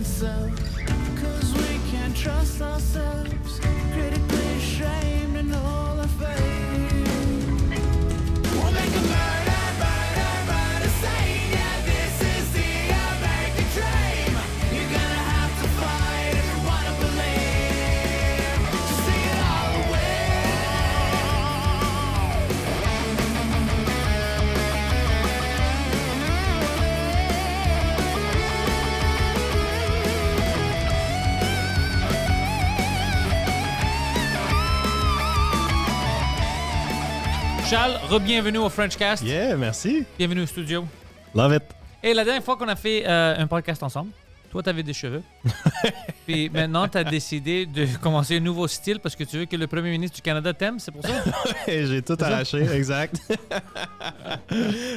oneself, 'cause we can't trust ourselves, critically ashamed and all our faith. We'll make a murder scene, yeah, this is the American dream. You're gonna have to fight if you wanna believe, to see it all away. Charles, re-bienvenue au Frenchcast. Yeah, merci. Bienvenue au studio. Love it. Et la dernière fois qu'on a fait un podcast ensemble, toi, tu avais des cheveux. Puis maintenant, tu as décidé de commencer un nouveau style parce que tu veux que le premier ministre du Canada t'aime, c'est pour ça? J'ai tout arraché, exact.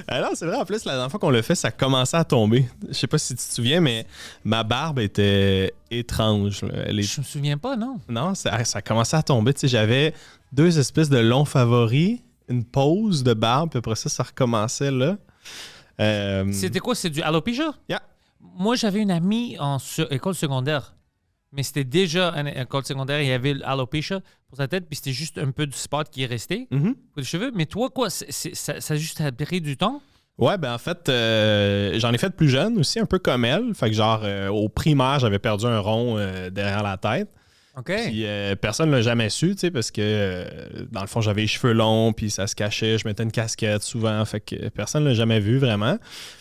Alors, c'est vrai, en plus, la dernière fois qu'on l'a fait, ça commençait à tomber. Je sais pas si tu te souviens, mais ma barbe était étrange. Là. Je me souviens pas, non? Non, ça commençait à tomber. Tu sais, j'avais 2 espèces de longs favoris, une pause de barbe, puis après ça recommençait là. C'était quoi? C'est du alopecia? Yeah. Moi, j'avais une amie en école secondaire. Mais c'était déjà une école secondaire. Il y avait l'alopecia pour sa tête. Puis c'était juste un peu du spot qui est resté pour les cheveux. Mais toi, quoi? Ça a juste pris du temps? Ouais, ben en fait, j'en ai fait plus jeune aussi, un peu comme elle. Fait que genre, au primaire, j'avais perdu un rond derrière la tête. OK. Puis personne ne l'a jamais su, tu sais, parce que dans le fond, j'avais les cheveux longs, puis ça se cachait, je mettais une casquette souvent, fait que personne ne l'a jamais vu vraiment.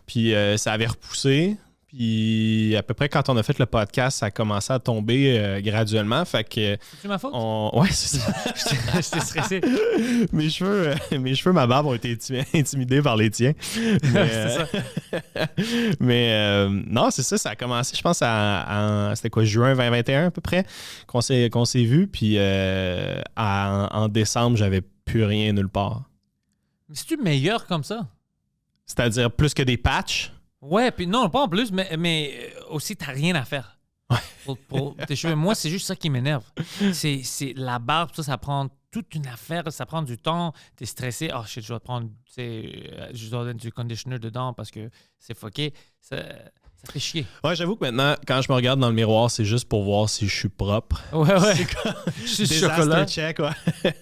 Puis ça avait repoussé, puis à peu près quand on a fait le podcast, ça a commencé à tomber graduellement, fait que... C'est ma faute? Ouais, c'est ça. J'étais stressé. mes cheveux, ma barbe ont été intimidés par les tiens. Mais, C'est ça. mais non, c'est ça, ça a commencé, je pense, c'était quoi, juin 2021 à peu près, qu'on s'est vu. Puis en décembre, j'avais plus rien nulle part. Mais c'est-tu meilleur comme ça? C'est-à-dire plus que des patchs? Ouais, puis non, pas en plus, mais aussi, t'as rien à faire. Pour tes cheveux. Moi, c'est juste ça qui m'énerve. C'est la barbe, ça prend toute une affaire, ça prend du temps. T'es stressé. Oh shit, je dois prendre, je dois mettre du conditioner dedans parce que c'est fucké. Ça fait chier. Ouais, j'avoue que maintenant, quand je me regarde dans le miroir, c'est juste pour voir si je suis propre. Ouais. C'est chocolat. Check, ouais.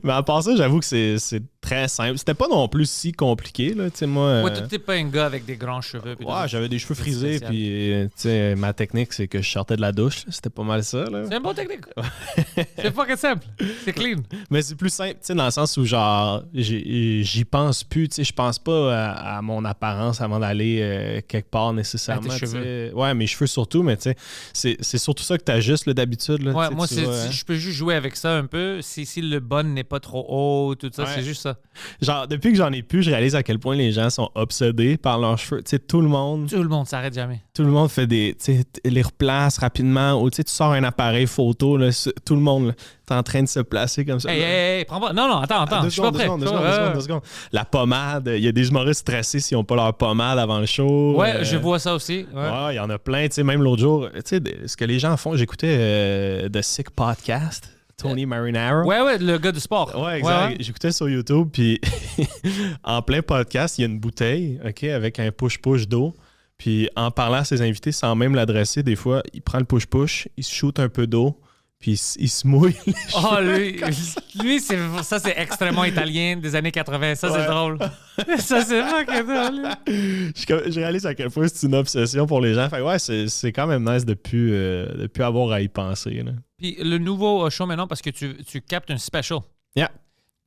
Mais à part ça, j'avoue que c'est très simple. C'était pas non plus si compliqué, là. Tu sais, moi. Ouais, t'es pas un gars avec des grands cheveux. Ouais, j'avais des cheveux frisés, puis tu sais, ma technique, c'est que je sortais de la douche. C'était pas mal ça, là. C'est une bonne technique. C'est fucking simple. C'est clean. Mais c'est plus simple, tu sais, dans le sens où, genre, j'y pense plus, tu sais, je pense pas à mon apparence avant d'aller quelque part nécessairement. À tes cheveux. Ouais, mes cheveux surtout, mais tu sais, c'est surtout ça que t'ajustes là, d'habitude. Là, ouais, moi, je peux juste jouer avec ça un peu. Si le bun n'est pas trop haut, tout ça, c'est juste ça. Genre, depuis que j'en ai plus, je réalise à quel point les gens sont obsédés par leurs cheveux. Tu sais, tout le monde s'arrête jamais. Tout le monde fait des, tu sais, les replace rapidement. Ou tu sais, tu sors un appareil photo, là, tout le monde est en train de se placer comme ça. Hey, prends pas. Non, attends. Je suis pas prêt. Deux secondes. La pommade, il y a des humoristes stressés s'ils n'ont pas leur pommade avant le show. Ouais, je vois ça aussi. Ouais, il y en a plein. Tu sais, même l'autre jour, tu sais, ce que les gens font, j'écoutais The Sick Podcast. Tony Marinaro. Ouais, le gars du sport. Ouais, exact. Ouais. J'écoutais sur YouTube, puis en plein podcast, il y a une bouteille, OK, avec un push-push d'eau. Puis en parlant à ses invités, sans même l'adresser, des fois, il prend le push-push, il se shoot un peu d'eau, puis il se mouille les cheveux. Lui, ça, c'est extrêmement italien des années 80. Ça, c'est drôle. Ça, c'est fucking drôle. Je réalise à quel point c'est une obsession pour les gens. Fait que ouais, c'est quand même nice de plus avoir à y penser, là. Puis le nouveau show maintenant, parce que tu captes un special. Yeah.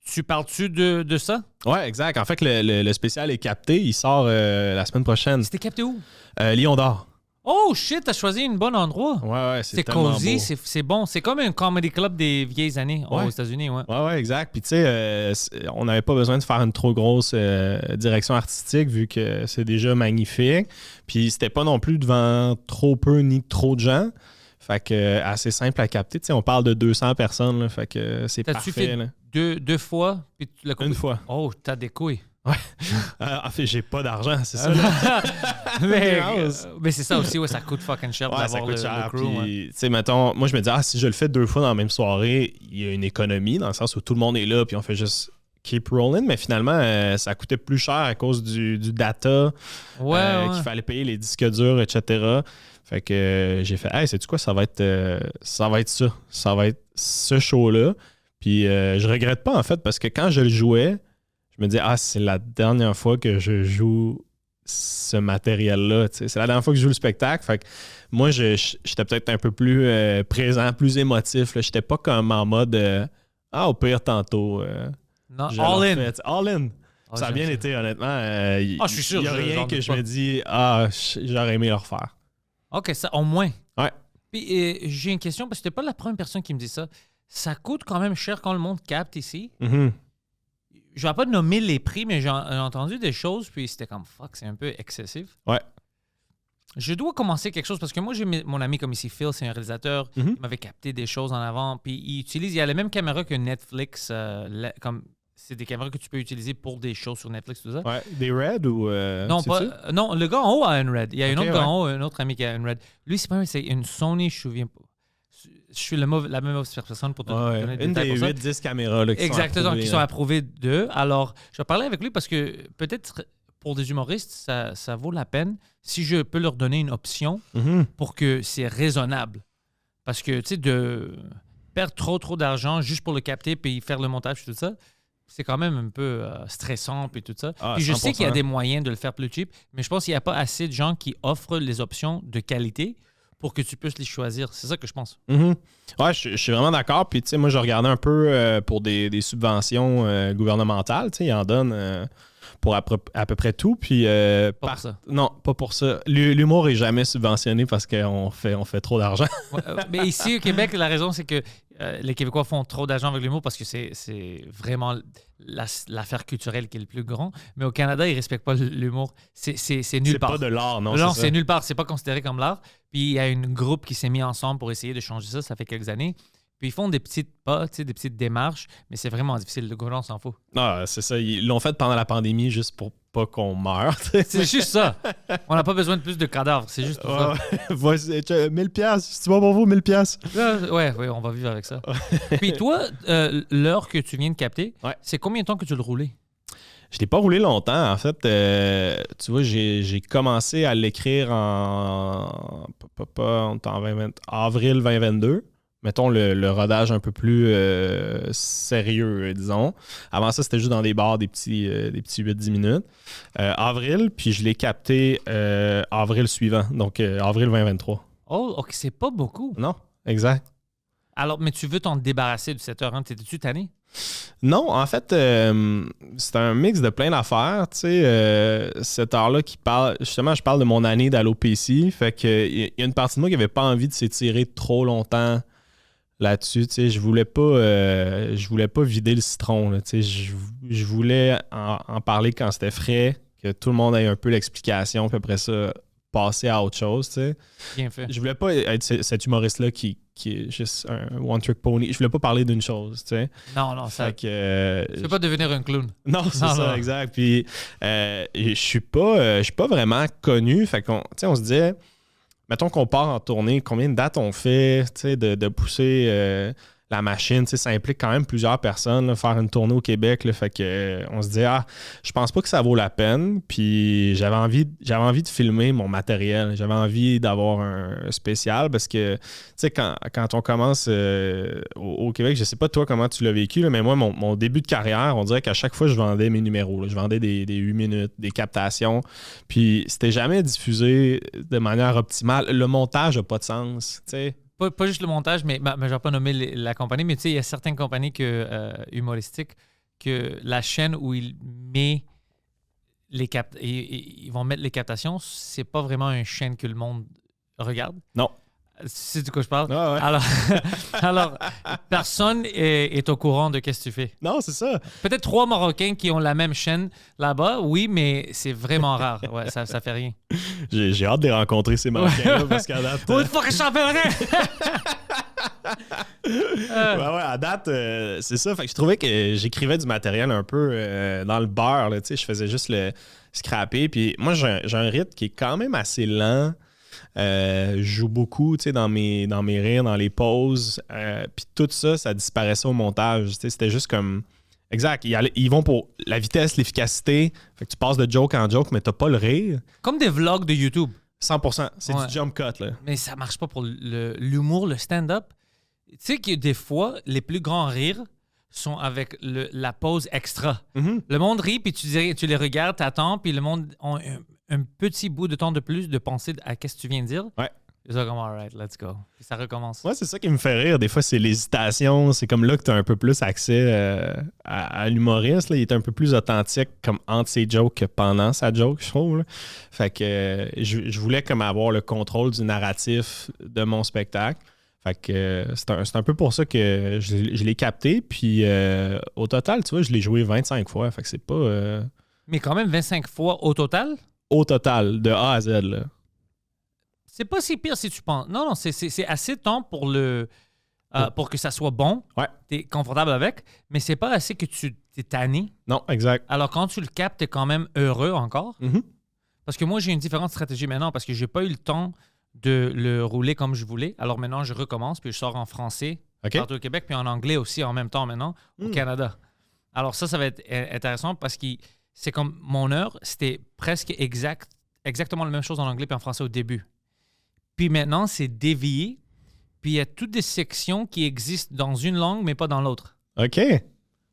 Tu parles-tu de ça? Ouais, exact. En fait, le spécial est capté. Il sort la semaine prochaine. C'était capté où? Lion d'Or. Oh shit, t'as choisi un bon endroit. Ouais, c'est tellement cozy, beau. C'est bon. C'est comme un comedy club des vieilles années aux États-Unis, ouais. Ouais, exact. Puis tu sais, on n'avait pas besoin de faire une trop grosse direction artistique vu que c'est déjà magnifique. Puis c'était pas non plus devant trop peu ni trop de gens. Fait que assez simple à capter. Tu sais, on parle de 200 personnes, là, fait que c'est parfait. T'as-tu fait là. deux fois? Puis Une fois. Oh, t'as des couilles. Ouais. En fait, j'ai pas d'argent, c'est ça. mais c'est ça aussi, ouais, ça coûte fucking cher d'avoir le crew. Tu sais, mettons, moi, je me dis, si je le fais 2 fois dans la même soirée, il y a une économie dans le sens où tout le monde est là, puis on fait juste keep rolling, mais finalement, ça coûtait plus cher à cause du data, Ouais. qu'il fallait payer les disques durs, etc. Fait que j'ai fait, hey, sais-tu quoi, ça va être ça. Ça va être ce show-là. Puis je regrette pas, en fait, parce que quand je le jouais, je me disais, c'est la dernière fois que je joue ce matériel-là. Tu sais. C'est la dernière fois que je joue le spectacle. Fait que moi, j'étais peut-être un peu plus présent, plus émotif. Je n'étais pas comme en mode au pire tantôt. Non, je all l'ai in. fait. All in. Ah, Ça a j'aime bien ça. été, honnêtement. Je suis sûr. Il n'y a rien j'en que doute je pas. me dis, j'aurais aimé le refaire. OK, ça, au moins. Ouais. Puis j'ai une question, parce que t'es pas la première personne qui me dit ça. Ça coûte quand même cher quand le monde capte ici. Mhm. Je vais pas nommer les prix, mais j'ai entendu des choses, puis c'était comme fuck, c'est un peu excessif. Ouais. Je dois commencer quelque chose parce que moi, j'ai mon ami comme ici, Phil, c'est un réalisateur. Mhm. Il m'avait capté des choses en avant. Puis il a la même caméra que Netflix. Comme c'est des caméras que tu peux utiliser pour des shows sur Netflix, tout ça. Ouais. Des Red ou. Non, sais-tu? non, le gars en haut a une Red. Il y a un Ok, autre gars ouais. en haut, un autre ami qui a une Red. Lui, c'est une Sony, je me souviens pas. Je suis la même mauvaise personne pour te donner des Une détails des pour ça. 8-10 caméras là, qui Exactement, sont approuvées, qui sont là. approuvés d'eux. Alors, je vais parler avec lui parce que peut-être pour des humoristes, ça vaut la peine si je peux leur donner une option Mhm. pour que c'est raisonnable. Parce que, tu sais, de perdre trop d'argent juste pour le capter puis faire le montage et tout ça, c'est quand même un peu stressant puis tout ça. Ah, Puis je sais qu'il y a 100%. des moyens de le faire plus cheap, mais je pense qu'il n'y a pas assez de gens qui offrent les options de qualité pour que tu puisses les choisir. C'est ça que je pense. Mhm. Ouais, je suis vraiment d'accord. Puis, tu sais, moi, je regardais un peu pour des subventions gouvernementales. Tu sais, ils en donnent pour à peu près tout. Puis, Pas pour ça. Non, pas pour ça. L'humour est jamais subventionné parce qu'on fait trop d'argent. Ouais, mais ici, au Québec, la raison, c'est que les Québécois font trop d'argent avec l'humour parce que c'est vraiment l'affaire culturelle qui est le plus grand. Mais au Canada, ils ne respectent pas l'humour. C'est nulle C'est part. pas de l'art, non? Non, c'est c'est ça. nulle part. C'est pas considéré comme l'art. Puis il y a un groupe qui s'est mis ensemble pour essayer de changer ça. Ça fait quelques années. Puis ils font des petites pas, tu sais, des petites démarches, mais c'est vraiment difficile. Le gouvernement s'en fout. Ah, c'est ça. Ils l'ont fait pendant la pandémie juste pour pas qu'on meure. tu sais. C'est juste ça. On n'a pas besoin de plus de cadavres. C'est juste pour ça. Vas-y, 1000 piastres. C'est bon pour vous, 1000 piastres? Ouais, on va vivre avec ça. Puis toi, l'heure que tu viens de capter, Ouais. c'est combien de temps que tu le roulais? Je l'ai pas roulé longtemps. En fait, tu vois, j'ai commencé à l'écrire en avril 2022. Mettons le rodage un peu plus sérieux, disons. Avant ça, c'était juste dans des bars, des petits 8-10 minutes. Avril, puis je l'ai capté avril suivant, donc avril 2023. Oh, OK, c'est pas beaucoup. Non, exact. Alors, mais tu veux t'en débarrasser de cette heure, hein? T'étais-tu tanné? Non, en fait, c'est un mix de plein d'affaires. Tu sais, cette heure-là qui parle. Justement, je parle de mon année d'alopécie. Fait que il y a une partie de moi qui n'avait pas envie de s'étirer trop longtemps là-dessus. Tu sais, je voulais pas vider le citron. Là, tu sais, je voulais en parler quand c'était frais, que tout le monde ait un peu l'explication, puis après ça, passer à autre chose. Tu sais. Bien fait. Je voulais pas être cet humoriste-là qui est juste un one-trick pony. Je voulais pas parler d'une chose. Tu sais. Non, ça. Fait que, Tu veux pas devenir un clown. non, c'est Non, ça, non. exact. Puis je suis pas vraiment connu. Fait qu'on, tu sais, on se disait, mettons qu'on part en tournée, combien de dates on fait, tu sais, de pousser la machine, tu sais, ça implique quand même plusieurs personnes, là, faire une tournée au Québec. Là, fait que on se dit, je pense pas que ça vaut la peine. Puis j'avais envie de filmer mon matériel. J'avais envie d'avoir un spécial parce que, tu sais, quand on commence au Québec, je sais pas toi comment tu l'as vécu, là, mais moi, mon début de carrière, on dirait qu'à chaque fois, je vendais mes numéros. Là. Je vendais des 8 minutes, des captations. Puis c'était jamais diffusé de manière optimale. Le montage n'a pas de sens, tu sais. Pas juste le montage, mais je vais pas nommer la compagnie, mais tu sais, il y a certaines compagnies humoristiques que la chaîne où ils mettent ils vont mettre les captations, c'est pas vraiment une chaîne que le monde regarde. Non. C'est de quoi je parle? Ah ouais. Alors, personne est au courant de qu'est-ce que tu fais. Non, c'est ça. Peut-être 3 Marocains qui ont la même chaîne là-bas, oui, mais c'est vraiment rare. Ouais, ça fait rien. J'ai hâte de les rencontrer, ces Marocains-là, parce qu'à date... Une fois que je t'appellerai! Ouais, à date, c'est ça. Fait que je trouvais que j'écrivais du matériel un peu dans le beurre. Là, tu sais, je faisais juste le scraper. Puis moi, j'ai un rythme qui est quand même assez lent. Je joue beaucoup, tu sais, dans mes rires, dans les pauses. Puis tout ça, ça disparaissait au montage. Tu sais, c'était juste comme Exact. Ils vont pour la vitesse, l'efficacité. Fait que tu passes de joke en joke, mais t'as pas le rire. Comme des vlogs de YouTube. 100%. C'est Ouais. du jump cut, là. Mais ça marche pas pour l'humour, le stand-up. Tu sais que des fois, les plus grands rires sont avec la pause extra. Mhm. Le monde rit, puis tu les regardes, t'attends, puis le monde a un petit bout de temps de plus de penser à qu'est-ce que tu viens de dire. Ouais. Ils sont comme, all right, let's go. Puis ça recommence. Ouais, c'est ça qui me fait rire. Des fois, c'est l'hésitation. C'est comme là que tu as un peu plus accès à l'humoriste. Là. Il est un peu plus authentique comme entre ses jokes que pendant sa joke, je trouve. Là. Fait que je voulais comme avoir le contrôle du narratif de mon spectacle. Fait que c'est un peu pour ça que je l'ai capté. Puis au total, tu vois, je l'ai joué 25 fois. Fait que c'est pas... Mais quand même, 25 fois au total, au total, de A à Z, là. c'est pas si pire si tu penses. Non, non, c'est assez de temps pour pour que ça soit bon. Ouais. T'es confortable avec, mais c'est pas assez que tu t'es tanné. Non, exact. Alors quand tu le captes, t'es quand même heureux encore. Mhm. Parce que moi, j'ai une différente stratégie maintenant parce que j'ai pas eu le temps de le rouler comme je voulais. Alors maintenant, je recommence, puis je sors en français OK. partout au Québec, puis en anglais aussi en même temps maintenant au Canada. Alors ça va être intéressant parce que c'est comme mon heure, c'était presque exactement la même chose en anglais puis en français au début. Puis maintenant, c'est dévié, puis il y a toutes des sections qui existent dans une langue, mais pas dans l'autre. OK.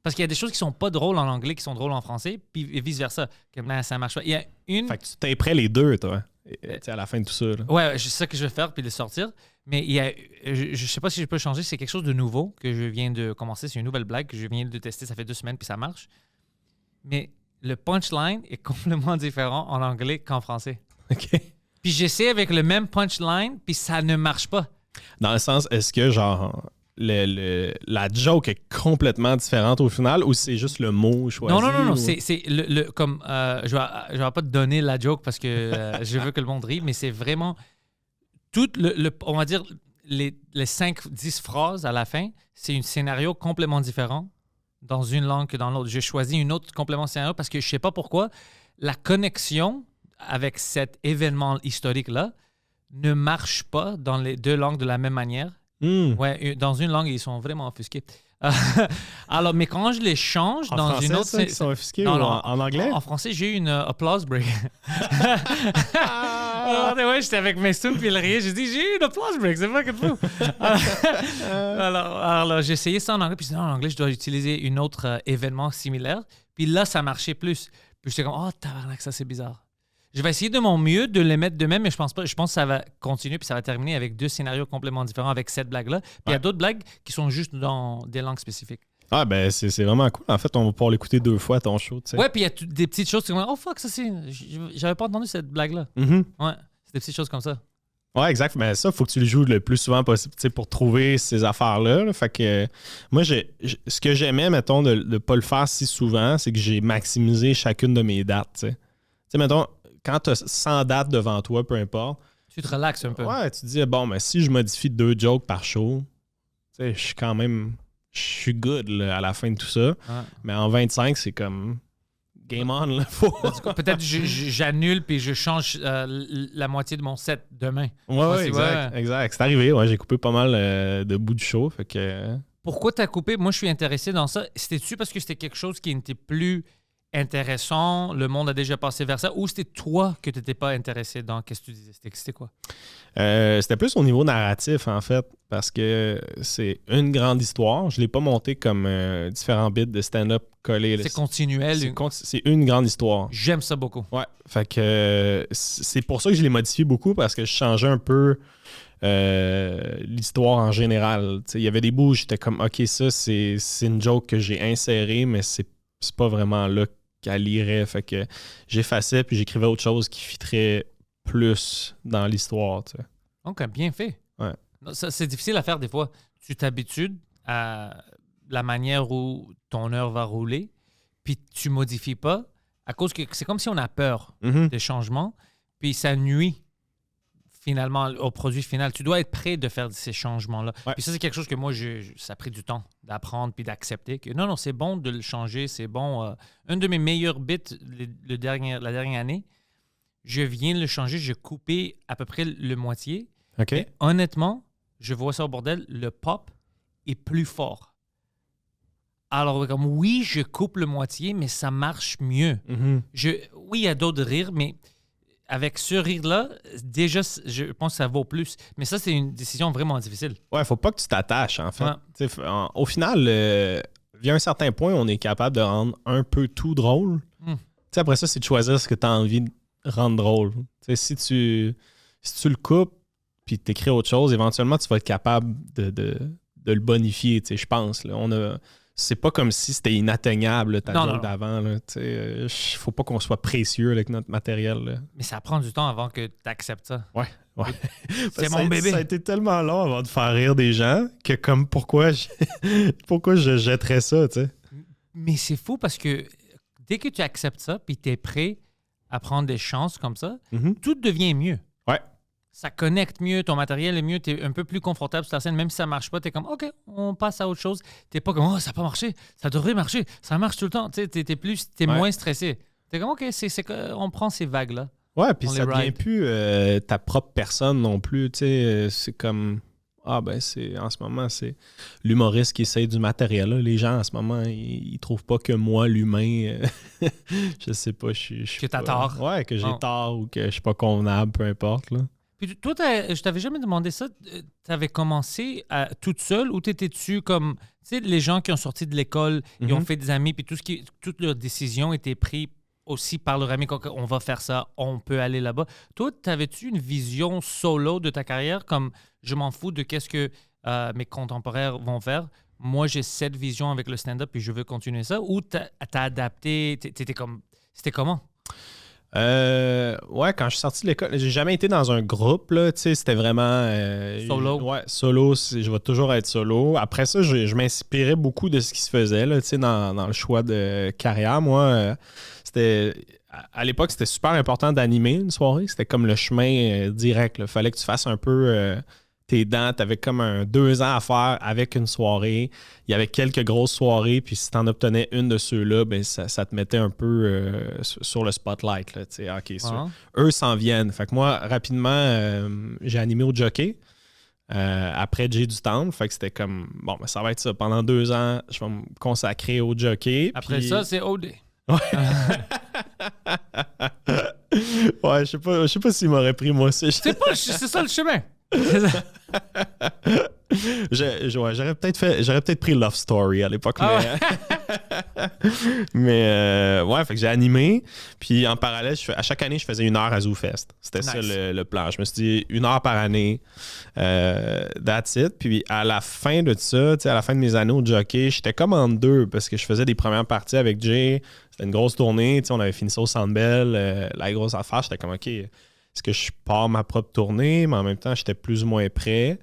Parce qu'il y a des choses qui sont pas drôles en anglais, qui sont drôles en français, puis vice-versa. Comme là, ça marche pas. Il y a une... Fait que tu t'es prêt les deux, toi. Tu sais, à la fin de tout ça, là. Ouais, c'est ça que je vais faire, puis les sortir. Mais il y a, je sais pas si je peux changer, c'est quelque chose de nouveau que je viens de commencer. C'est une nouvelle blague que je viens de tester, ça fait 2 semaines, puis ça marche. Mais le punchline est complètement différent en anglais qu'en français. OK. Puis j'essaie avec le même punchline, puis ça ne marche pas. Dans le sens, est-ce que, genre, la joke est complètement différente au final ou c'est juste le mot choisi? Non. ou- C'est comme, je vais pas te donner la joke parce que je veux que le monde rie, mais c'est vraiment tout on va dire, les 5-10 phrases à la fin, c'est un scénario complètement différent dans une langue que dans l'autre. J'ai choisi une autre complément scénario parce que je sais pas pourquoi la connexion avec cet événement historique-là ne marche pas dans les deux langues de la même manière. Hmm. Ouais, dans une langue, ils sont vraiment offusqués. Alors, mais quand je les change En dans français, une autre... ça, qui sont offusqués Non, ou non, en anglais? En français, j'ai eu une applause break. Ouais, j'étais avec mes sous puis le rire. J'ai dit, j'ai eu une applause break, c'est pas que fou. alors j'ai essayé ça en anglais. Puis non, en anglais, je dois utiliser un autre événement similaire. Puis là, ça marchait plus. Puis j'étais comme, oh, tabarnak, ça c'est bizarre. Je vais essayer de mon mieux de les mettre de même, mais je pense pas. Je pense que ça va continuer puis ça va terminer avec 2 scénarios complètement différents avec cette blague-là. Puis il y a d'autres blagues qui sont juste dans des langues spécifiques. Ah, ben, c'est vraiment cool. En fait, on va pouvoir l'écouter 2 fois, ton show, tu sais. Ouais, puis il y a des petites choses qui sont oh fuck, ça c'est. J'avais pas entendu cette blague-là. Mhm. Ouais, c'est des petites choses comme ça. Ouais, exact. Mais ça, il faut que tu le joues le plus souvent possible, tu sais, pour trouver ces affaires-là. Là. Fait que moi, ce que j'aimais, mettons, de ne pas le faire si souvent, c'est que j'ai maximisé chacune de mes dates, tu sais. Tu sais, mettons, quand tu as 100 dates devant toi, peu importe, Tu te relaxes un peu. ouais, tu te dis, bon, mais si je modifie 2 jokes par show, tu sais, je suis good là, à la fin de tout ça. Ouais. Mais en 25, c'est comme game on, là. Faut... Peut-être j'annule puis je change la moitié de mon set demain. Ouais, c'est exact, vrai. exact. C'est arrivé, ouais, j'ai coupé pas mal de bouts du show, fait que... Pourquoi t'as coupé? Moi, je suis intéressé dans ça. C'était-tu parce que c'était quelque chose qui n'était plus intéressant, le monde a déjà passé vers ça, ou c'était toi que tu n'étais pas intéressé dans qu'est-ce que tu disais? C'était quoi? C'était plus au niveau narratif, en fait, parce que c'est une grande histoire. Je ne l'ai pas monté comme différents bits de stand-up collés. là. C'est continuel. C'est une grande histoire. J'aime ça beaucoup. Ouais, fait que c'est pour ça que je l'ai modifié beaucoup, parce que je changeais un peu l'histoire en général. Il y avait des bouts où j'étais comme, OK, ça, c'est une joke que j'ai insérée, mais c'est pas vraiment là qu'elle irait. Fait que j'effaçais puis j'écrivais autre chose qui fitterait plus dans l'histoire. Tu sais. Donc, bien fait. Ouais. Non, c'est difficile à faire des fois. Tu t'habitues à la manière où ton heure va rouler, puis tu modifies pas, à cause que c'est comme si on a peur Mhm. des changements, puis ça nuit finalement au produit final. Tu dois être prêt de faire ces changements-là. Ouais. Puis ça, c'est quelque chose que moi, ça a pris du temps d'apprendre puis d'accepter que non, c'est bon de le changer, c'est bon. Un de mes meilleurs bits la dernière année, je viens de le changer, j'ai coupé à peu près le moitié. OK. Mais honnêtement, je vois ça au bordel, le pop est plus fort. Alors, comme oui, je coupe le moitié, mais ça marche mieux. Mhm. Oui, il y a d'autres rires, mais avec ce rire-là, déjà, je pense que ça vaut plus. Mais ça, c'est une décision vraiment difficile. Ouais, faut pas que tu t'attaches, en fait. Ouais. Tu sais, au final, via un certain point, on est capable de rendre un peu tout drôle. Mm. Tu sais, après ça, c'est de choisir ce que tu as envie de rendre drôle. Tu sais, si tu le coupes puis tu écris autre chose, éventuellement, tu vas être capable de le bonifier, tu sais, je pense. Là. C'est pas comme si c'était inatteignable, là, ta Non, joke non. d'avant. Faut pas qu'on soit précieux avec notre matériel. Là. Mais ça prend du temps avant que tu acceptes ça. Ouais. C'est mon bébé. Ça a été tellement long avant de faire rire des gens que comme pourquoi je jetterais ça, tu sais. Mais c'est fou parce que dès que tu acceptes ça puis tu es prêt à prendre des chances comme ça, Mhm. tout devient mieux. Ouais. Ça connecte mieux, ton matériel est mieux, tu es un peu plus confortable sur la scène, même si ça marche pas, tu es comme OK, on passe à autre chose. T'es pas comme oh, ça n'a pas marché, ça devrait marcher, ça marche tout le temps. Tu sais, t'es Ouais. moins stressé. T'es comme OK, on prend ces vagues-là. Ouais, puis On ça les devient ride. plus ta propre personne non plus, tu sais. C'est comme en ce moment, c'est l'humoriste qui essaye du matériel. Là. Les gens, en ce moment, ils trouvent pas que moi, l'humain, je sais pas, je suis Que t'as pas- tort. Ouais, que j'ai Oh. tort ou que je suis pas convenable, peu importe, là. Puis toi, je t'avais jamais demandé ça. T'avais commencé toute seule ou t'étais-tu comme, tu sais, les gens qui ont sorti de l'école, ils ont Mhm. fait des amis, puis toutes leurs décisions étaient prises aussi par leur ami, on va faire ça, on peut aller là-bas. Toi, t'avais-tu une vision solo de ta carrière, comme je m'en fous de qu'est-ce que mes contemporains vont faire? Moi, j'ai cette vision avec le stand-up et je veux continuer ça. Ou t'as adapté, t'étais comme, c'était comment? Ouais, quand je suis sorti de l'école, j'ai jamais été dans un groupe, là, tu sais, c'était vraiment... Solo. Ouais, solo, je vais toujours être solo. Après ça, je m'inspirais beaucoup de ce qui se faisait, là, tu sais, dans le choix de carrière. Moi, c'était... À l'époque, c'était super important d'animer une soirée. C'était comme le chemin direct. Il fallait que tu fasses un peu tes dents. Tu avais comme 2 ans à faire avec une soirée. Il y avait quelques grosses soirées. Puis si tu en obtenais une de ceux-là, ben, ça te mettait un peu sur le spotlight. Là, tu sais, OK, Ah. eux s'en viennent. Fait que moi, rapidement, j'ai animé au jockey. Après Jay du Temple. Fait que c'était comme, bon, ben, ça va être ça. Pendant 2 ans, je vais me consacrer au jockey. Après puis- ça, c'est OD. Ouais, je sais pas s'il m'aurait pris moi aussi. C'est ça le chemin. J'aurais peut-être pris Love Story à l'époque. Ah Mais ouais, fait que j'ai animé. Puis en parallèle, à chaque année, je faisais 1 heure à ZooFest. C'était ça Nice. le plan. Je me suis dit 1 heure par année. That's it. Puis à la fin de ça, à la fin de mes années au jockey, j'étais comme en deux parce que je faisais des premières parties avec Jay. C'était une grosse tournée. On avait fini ça au Centre Bell. La grosse affaire, j'étais comme OK, est-ce que je pars ma propre tournée? Mais en même temps, j'étais plus ou moins prêt.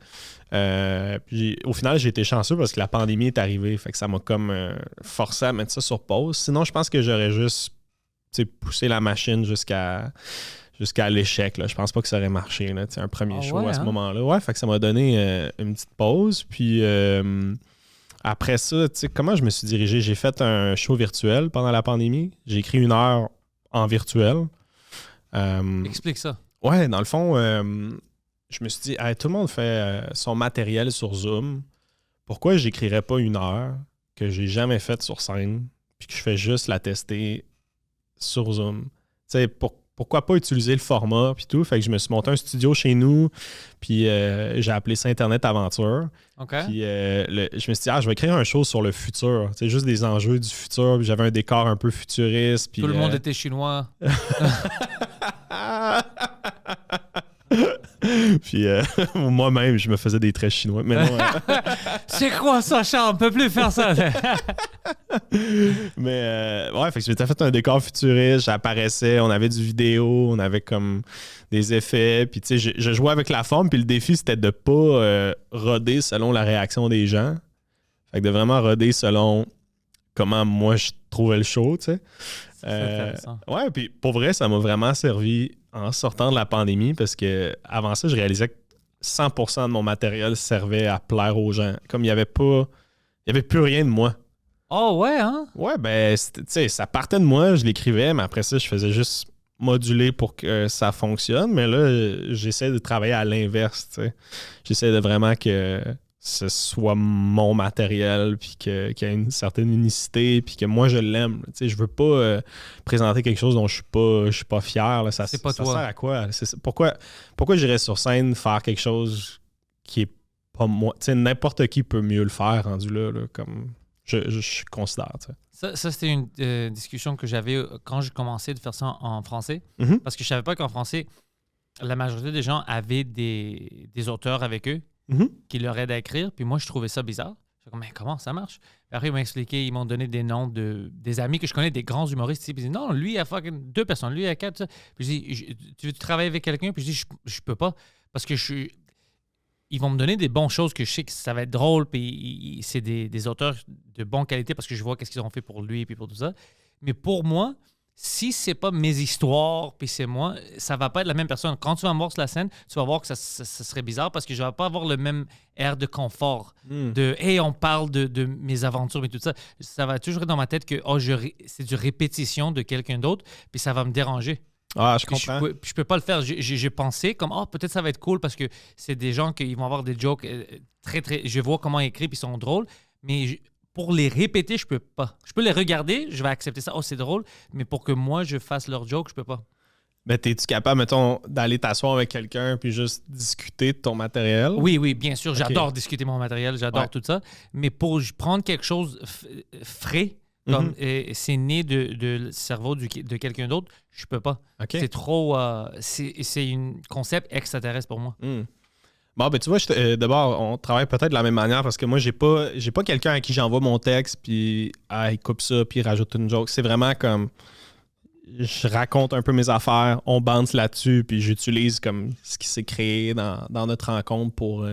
Puis au final, j'ai été chanceux parce que la pandémie est arrivée. Fait que ça m'a comme forcé à mettre ça sur pause. Sinon, je pense que j'aurais juste poussé la machine jusqu'à l'échec. Là. Je pense pas que ça aurait marché. Là, un premier show ouais, à ce hein? moment-là. Ouais, fait que ça m'a donné une petite pause. Puis après ça, comment je me suis dirigé? J'ai fait un show virtuel pendant la pandémie. J'ai écrit 1 heure en virtuel. Explique ça. Ouais, dans le fond, je me suis dit, hey, tout le monde fait son matériel sur Zoom. Pourquoi j'écrirais pas 1 heure que j'ai jamais faite sur scène puis que je fais juste la tester sur Zoom? Tu sais, pourquoi pas utiliser le format puis tout? Fait que je me suis monté un studio chez nous puis j'ai appelé ça Internet Aventure. OK? Puis je me suis dit, je vais écrire un show sur le futur. C'est juste des enjeux du futur. Puis j'avais un décor un peu futuriste. Puis, Tout le monde était chinois. Puis moi-même, je me faisais des traits chinois. Mais non, C'est quoi ça, Charles? On peut plus faire ça. mais ouais, fait que j'étais fait un décor futuriste, j'apparaissais, on avait du vidéo, on avait comme des effets. Puis tu sais, je jouais avec la forme, puis le défi, c'était de pas roder selon la réaction des gens. Fait que de vraiment roder selon comment moi je trouvais le show, tu sais. C'est intéressant. Ouais, puis pour vrai, ça m'a vraiment servi en sortant de la pandémie parce que avant ça, je réalisais que 100% de mon matériel servait à plaire aux gens. Comme il y avait plus rien de moi. Oh, ouais, hein? Ouais, ben, tu sais, ça partait de moi, je l'écrivais, mais après ça, je faisais juste moduler pour que ça fonctionne. Mais là, j'essaie de travailler à l'inverse, tu sais. J'essaie de vraiment que ce soit mon matériel, puis qu'il y ait une certaine unicité, puis que moi, je l'aime. Tu sais, je veux pas présenter quelque chose dont je suis pas fier. Là. Ça C'est pas ça toi. sert à quoi? Pourquoi j'irais sur scène faire quelque chose qui est pas moi? Tu sais, n'importe qui peut mieux le faire, rendu là, comme je considère. Tu sais. Ça c'était une discussion que j'avais quand j'ai commencé de faire ça en français. Mhm. Parce que je savais pas qu'en français, la majorité des gens avaient des auteurs avec eux Mhm. qui leur aident à écrire. Puis moi, je trouvais ça bizarre. J'étais comme, mais comment ça marche? Puis après, ils m'ont expliqué, ils m'ont donné des noms des amis que je connais, des grands humoristes. Puis ils disent, non, lui, il y a fucking 2 personnes, lui, il y a 4. Ça. Puis je dis, tu veux travailler avec quelqu'un? Puis je dis, je peux pas. Parce que ils vont me donner des bonnes choses que je sais que ça va être drôle. Puis c'est des auteurs de bonne qualité parce que je vois qu'est-ce qu'ils ont fait pour lui et puis pour tout ça. Mais pour moi, si c'est pas mes histoires, puis c'est moi, ça va pas être la même personne. Quand tu vas me voir sur la scène, tu vas voir que ça serait bizarre parce que je vais pas avoir le même air de confort. De « Hey, on parle de mes aventures et tout ça ». Ça va toujours être dans ma tête que c'est du répétition de quelqu'un d'autre, puis ça va me déranger. Ah, je Puis comprends. je peux pas le faire. J'ai pensé comme peut-être ça va être cool parce que c'est des gens qui vont avoir des jokes très, très... Je vois comment ils écrivent, puis ils sont drôles, mais... Pour les répéter, je peux pas. Je peux les regarder, je vais accepter ça. Oh, c'est drôle. Mais pour que moi, je fasse leur joke, je peux pas. Mais t'es-tu capable, mettons, d'aller t'asseoir avec quelqu'un puis juste discuter de ton matériel? Oui, bien sûr. Ok. J'adore discuter mon matériel. J'adore Ouais. tout ça. Mais pour prendre quelque chose frais, comme c'est né de cerveau de quelqu'un d'autre, je peux pas. OK. C'est trop... c'est un concept extraterrestre pour moi. Bon, ben tu vois, d'abord, on travaille peut-être de la même manière parce que moi, j'ai pas quelqu'un à qui j'envoie mon texte puis il coupe ça puis il rajoute une joke. C'est vraiment comme je raconte un peu mes affaires, on bounce là-dessus puis j'utilise comme ce qui s'est créé dans notre rencontre pour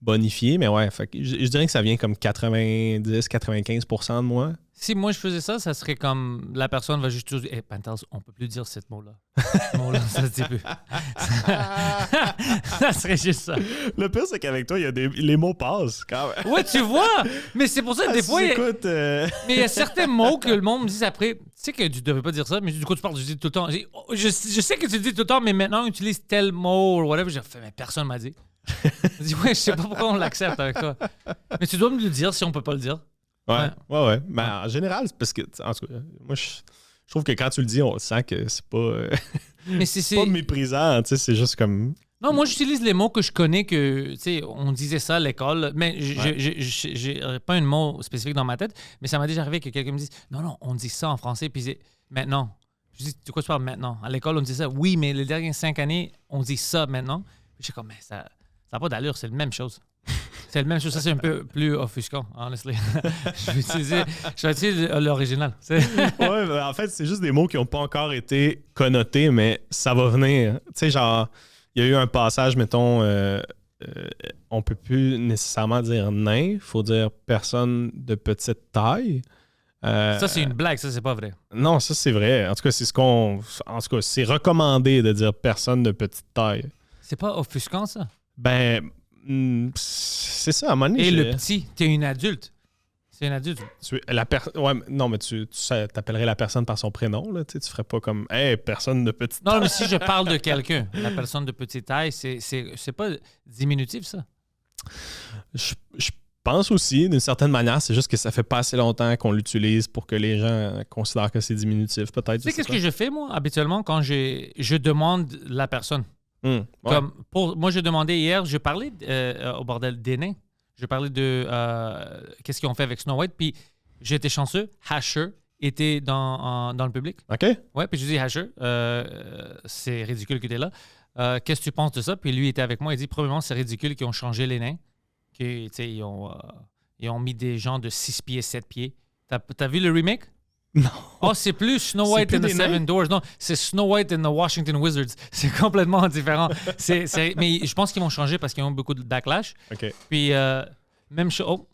bonifier. Mais ouais, fait que je dirais que ça vient comme 90-95% de moi. Si moi je faisais ça, ça serait comme la personne va juste dire Pantelis, on peut plus dire ce mot-là. Ce mot-là, ça se dit plus. Ça serait juste ça. Le pire, c'est qu'avec toi, les mots passent quand même. Ouais, tu vois! Mais c'est pour ça que des fois, Écoute, mais il y a certains mots que le monde me dit après. Tu sais que tu devrais pas dire ça, mais du coup, tu parles, je dis tout le temps. Je sais que tu le dis tout le temps, mais maintenant, utilise tel mot ou whatever. J'ai fait, mais personne m'a dit. Je dis, ouais, je sais pas pourquoi on l'accepte avec toi. Mais tu dois me le dire si on peut pas le dire. Ouais. Mais en général, c'est parce que, en tout cas, moi, je trouve que quand tu le dis, on sent que c'est pas, Mais c'est pas méprisant, tu sais, c'est juste comme... Non, moi, j'utilise les mots que je connais, que, tu sais, on disait ça à l'école, mais j'ai pas un mot spécifique dans ma tête, mais ça m'a déjà arrivé que quelqu'un me dise non, on dit ça en français, puis c'est maintenant. Je dis, de quoi tu parles maintenant? À l'école, on disait ça. Oui, mais les dernières 5 années, on dit ça maintenant. Puis je suis comme, mais ça n'a pas d'allure, c'est la même chose. C'est la même chose, ça c'est un peu plus offusquant, honestly. je vais utiliser l'original. Ouais, ben, en fait, c'est juste des mots qui n'ont pas encore été connotés, mais ça va venir. Tu sais, genre, il y a eu un passage, mettons, on peut plus nécessairement dire nain, il faut dire personne de petite taille. Ça, c'est une blague, ça, c'est pas vrai. Non, ça, c'est vrai. En tout cas, c'est c'est recommandé de dire personne de petite taille. C'est pas offusquant, ça? Ben, c'est ça, à un moment donné. Et le petit, t'es une adulte. C'est une adulte. Ouais, non, mais tu t'appellerais la personne par son prénom, là. Tu ferais pas comme hey, personne de petite taille. Non, mais si je parle de quelqu'un, la personne de petite taille, c'est pas diminutif, ça. Je pense aussi, d'une certaine manière, c'est juste que ça fait pas assez longtemps qu'on l'utilise pour que les gens considèrent que c'est diminutif, peut-être. Tu sais, qu'est-ce que je fais, moi, habituellement, quand je demande la personne? Ouais. Comme moi, j'ai demandé hier, je parlais au bordel des nains. Je parlais de qu'est-ce qu'ils ont fait avec Snow White, puis j'étais chanceux. Asher était dans le public. OK. Ouais, puis je dis Asher, c'est ridicule que tu es là. Qu'est-ce que tu penses de ça? Puis lui était avec moi. Il dit, premièrement, c'est ridicule qu'ils ont changé les nains. Ils ont mis des gens de 6 pieds, 7 pieds. T'as vu le remake? Non. Oh, c'est plus Snow White plus and the des nains? Seven Doors. Non, c'est Snow White and the Washington Wizards. C'est complètement différent. Mais je pense qu'ils vont changer parce qu'ils ont beaucoup de backlash. OK. Puis, même chose. Oh.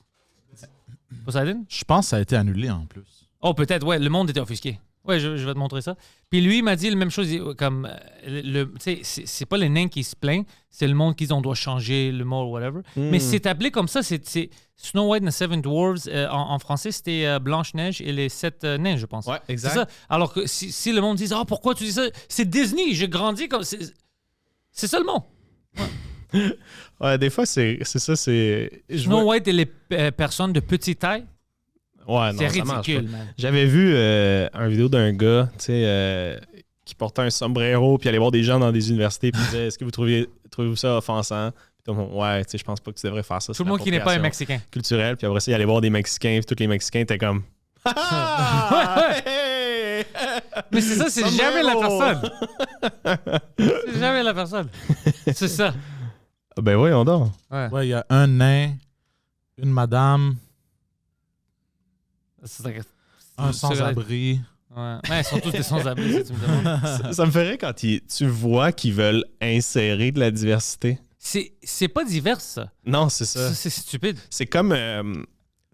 Poseidon? Je pense que ça a été annulé en plus. Oh, peut-être, ouais. Le monde était offusqué. Ouais, je vais te montrer ça. Puis lui, il m'a dit la même chose. Comme, tu sais, c'est pas les nains qui se plaignent, c'est le monde qu'ils ont doit changer le mot ou whatever. Mais c'est appelé comme ça. C'est Snow White and the Seven Dwarves. En français, c'était Blanche-Neige et les 7 nains, je pense. Ouais, exact. C'est ça. Alors que si le monde dit pourquoi tu dis ça? C'est Disney, j'ai grandi comme. C'est ça le mot. Ouais. Ouais, des fois, c'est ça, c'est... je Snow vois- White et les personnes de petite taille, Ouais, non, c'est ça marche ridicule, pas. man. J'avais vu une vidéo d'un gars, tu sais, qui portait un sombrero, puis allait voir des gens dans des universités, puis disait, est-ce que vous trouvez ça offensant? Puis tout le monde, ouais, tu sais, je pense pas que tu devrais faire ça. Tout le monde qui n'est pas un Mexicain. Culturel, puis après ça, il allait voir des Mexicains, puis tous les Mexicains étaient comme... Hey! Mais c'est ça, c'est jamais la personne. C'est jamais la personne. C'est ça. Ben voyons donc. Ouais. Ouais, il y a un nain, une madame, C'est- un sans-abri. Ouais. Ouais, ils sont tous des sans-abri, si tu me demandes. Ça me ferait quand tu vois qu'ils veulent insérer de la diversité. C'est pas divers, ça. Non, c'est ça. Ça, c'est stupide. C'est comme... tu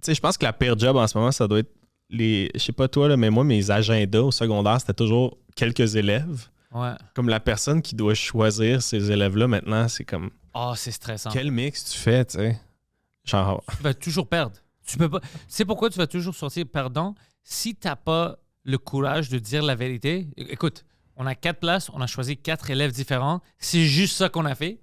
sais, je pense que la pire job en ce moment, ça doit être les... Je sais pas toi, là, mais moi, mes agendas au secondaire, c'était toujours quelques élèves. Ouais. Comme la personne qui doit choisir ces élèves-là, maintenant, c'est comme... Oh, c'est stressant. Quel mix tu fais, tu sais? Genre... Tu vas toujours perdre. Tu peux pas. C'est pourquoi tu vas toujours sortir perdant si t'as pas le courage de dire la vérité. Écoute, on a 4 places, on a choisi 4 élèves différents. C'est juste ça qu'on a fait.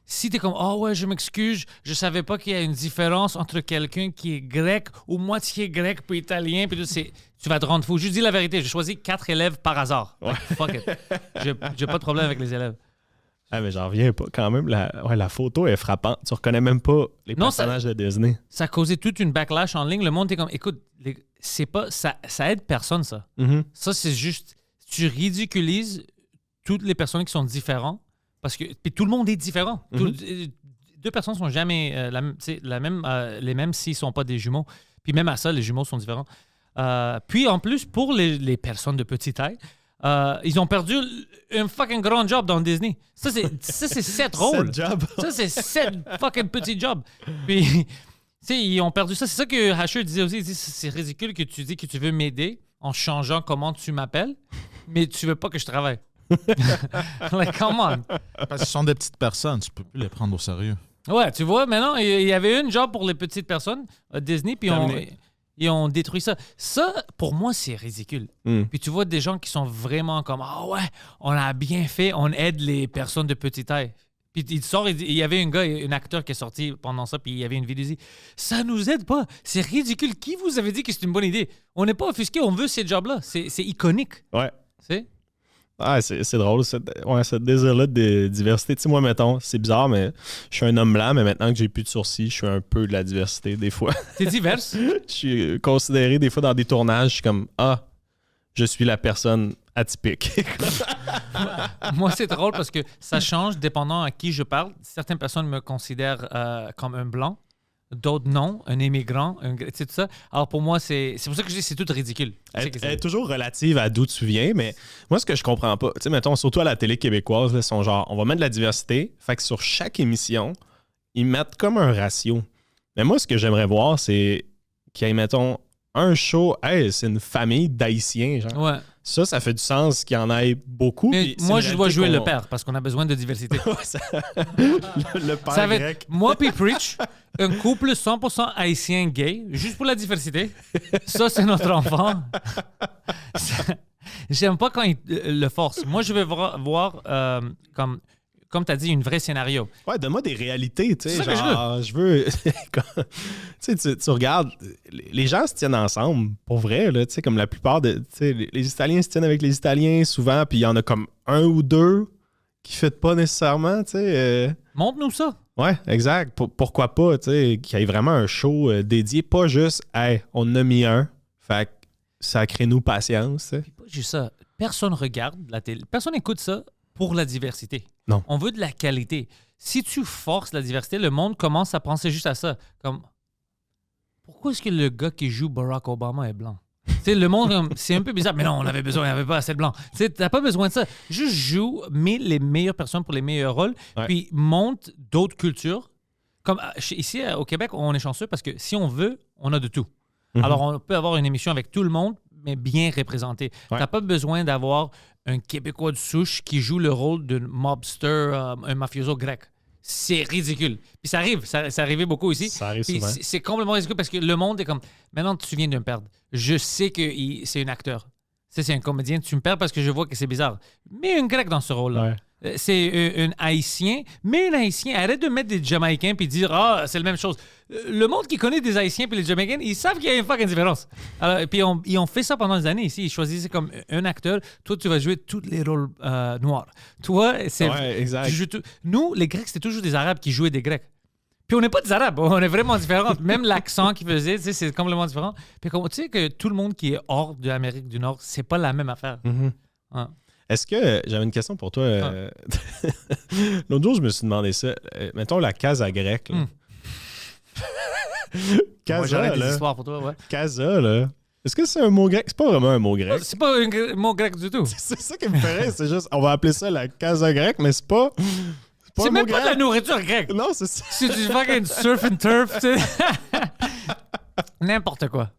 Si t'es comme, oh ouais, je m'excuse, je savais pas qu'il y a une différence entre quelqu'un qui est grec ou moitié grec puis italien, puis tu vas te rendre fou. Juste dis la vérité, j'ai choisi 4 élèves par hasard. Like, fuck it. J'ai pas de problème avec les élèves. Ah, mais j'en reviens pas. Quand même, la photo est frappante. Tu reconnais même pas les Non, personnages de Disney. Ça a causé toute une backlash en ligne. Le monde est comme, écoute, c'est pas, ça aide personne, ça. Mhm. Ça, c'est juste, tu ridiculises toutes les personnes qui sont différentes parce que puis tout le monde est différent. Deux personnes sont jamais les mêmes s'ils sont pas des jumeaux. Puis même à ça, les jumeaux sont différents. Puis en plus, pour les personnes de petite taille, ils ont perdu un fucking grand job dans Disney. Ça, c'est 7 rôles. Cette job. Ça, c'est 7 fucking petits jobs. Puis, tu sais, ils ont perdu ça. C'est ça que Asher disait aussi. Il dit, c'est ridicule que tu dis que tu veux m'aider en changeant comment tu m'appelles, mais tu veux pas que je travaille. Like, come on. Parce que ce sont des petites personnes, tu peux plus les prendre au sérieux. Ouais, tu vois, maintenant, il y avait une job pour les petites personnes à Disney, puis Terminé. ils ont détruit ça. Ça, pour moi, c'est ridicule. Mm. Puis tu vois des gens qui sont vraiment comme, ah ouais, on a bien fait, on aide les personnes de petite taille. Puis il sort, il y avait un acteur qui est sorti pendant ça, puis il y avait une vidéo, il dit, ça nous aide pas, c'est ridicule. Qui vous avait dit que c'est une bonne idée? On n'est pas offusqué, on veut ces jobs-là. C'est iconique. Ouais. Tu sais? Ah, c'est drôle, ce désir-là de diversité. Tu sais, moi, mettons, c'est bizarre, mais je suis un homme blanc, mais maintenant que j'ai plus de sourcils, je suis un peu de la diversité, des fois. C'est diverse. Je suis considéré, des fois, dans des tournages, je suis comme, ah, je suis la personne atypique. Moi, c'est drôle parce que ça change dépendant à qui je parle. Certaines personnes me considèrent comme un blanc, d'autres non, un immigrant, tu sais, tout ça. Alors pour moi, c'est pour ça que je dis c'est tout ridicule. Elle est toujours relative à d'où tu viens, mais moi, ce que je comprends pas, tu sais, mettons, surtout à la télé québécoise, là, ils sont genre, on va mettre de la diversité, fait que sur chaque émission, ils mettent comme un ratio. Mais moi, ce que j'aimerais voir, c'est qu'il y ait, mettons, un show, hey, c'est une famille d'Haïtiens, genre. Ouais. Ça fait du sens qu'il y en ait beaucoup. Mais puis c'est moi, une je dois réalité jouer qu'on- le père parce qu'on a besoin de diversité. le père Ça va grec. être moi puis Preach, un couple 100% haïtien gay, juste pour la diversité. Ça, c'est notre enfant. J'aime pas quand ils le forcent. Moi, je vais voir comme tu as dit, un vrai scénario. Ouais, donne-moi des réalités, tu sais. C'est ça que Genre, je veux. Tu sais, tu regardes, les gens se tiennent ensemble, pour vrai, là, tu sais, comme la plupart de. Tu sais, les Italiens se tiennent avec les Italiens souvent, puis il y en a comme un ou deux qui ne fêtent pas nécessairement, tu sais. Montre-nous ça. Ouais, exact. Pourquoi pas, tu sais, qu'il y ait vraiment un show dédié, pas juste, hey, on en a mis un, fait que sacrez-nous patience, tu sais. Pas juste ça. Personne regarde la télé. Personne écoute ça pour la diversité. Non. On veut de la qualité. Si tu forces la diversité, le monde commence à penser juste à ça. Comme, pourquoi est-ce que le gars qui joue Barack Obama est blanc? Tu sais, le monde, c'est un peu bizarre. Mais non, on avait besoin, il n'y avait pas assez de blanc. Tu sais, t'as pas besoin de ça. Juste joue, mets les meilleures personnes pour les meilleurs rôles, Ouais. puis monte d'autres cultures. Comme ici, au Québec, on est chanceux parce que si on veut, on a de tout. Mhm. Alors, on peut avoir une émission avec tout le monde, mais bien représenté. Ouais. T'as pas besoin d'avoir un Québécois de souche qui joue le rôle d'un mobster, un mafioso grec. C'est ridicule. Puis ça arrive, ça arrivait beaucoup ici. Ça arrive Puis souvent. c'est complètement ridicule parce que le monde est comme, maintenant tu viens de me perdre. Je sais que c'est un acteur. C'est un comédien. Tu me perds parce que je vois que c'est bizarre. Mais un grec dans ce rôle-là. Ouais. C'est un Haïtien, mais un Haïtien. Arrête de mettre des Jamaïcains puis dire c'est la même chose. Le monde qui connaît des Haïtiens puis les Jamaïcains, ils savent qu'il y a une fucking différence. Alors, puis ils ont fait ça pendant des années ici. Ils choisissaient comme un acteur. Toi, tu vas jouer tous les rôles noirs. Toi, c'est. Ouais, exact. tu joues Nous, les Grecs, c'était toujours des Arabes qui jouaient des Grecs. Puis on n'est pas des Arabes, on est vraiment différents. Même l'accent qu'ils faisaient, tu sais, c'est complètement différent. Puis tu sais que tout le monde qui est hors de l'Amérique du Nord, c'est pas la même affaire. Ouais. Est-ce que j'avais une question pour toi? L'autre jour, je me suis demandé ça. Mettons la casa grecque. Là. Moi, Casa, j'aurais des là. histoires pour toi, ouais. Casa, là. Est-ce que c'est un mot grec? C'est pas vraiment un mot grec. C'est pas un mot grec du tout. C'est ça qui me ferait. C'est juste, on va appeler ça la casa grecque, mais c'est pas. C'est un même mot pas de la grec. nourriture grecque. Non, c'est ça. C'est du fucking surf and turf, tu sais. N'importe quoi.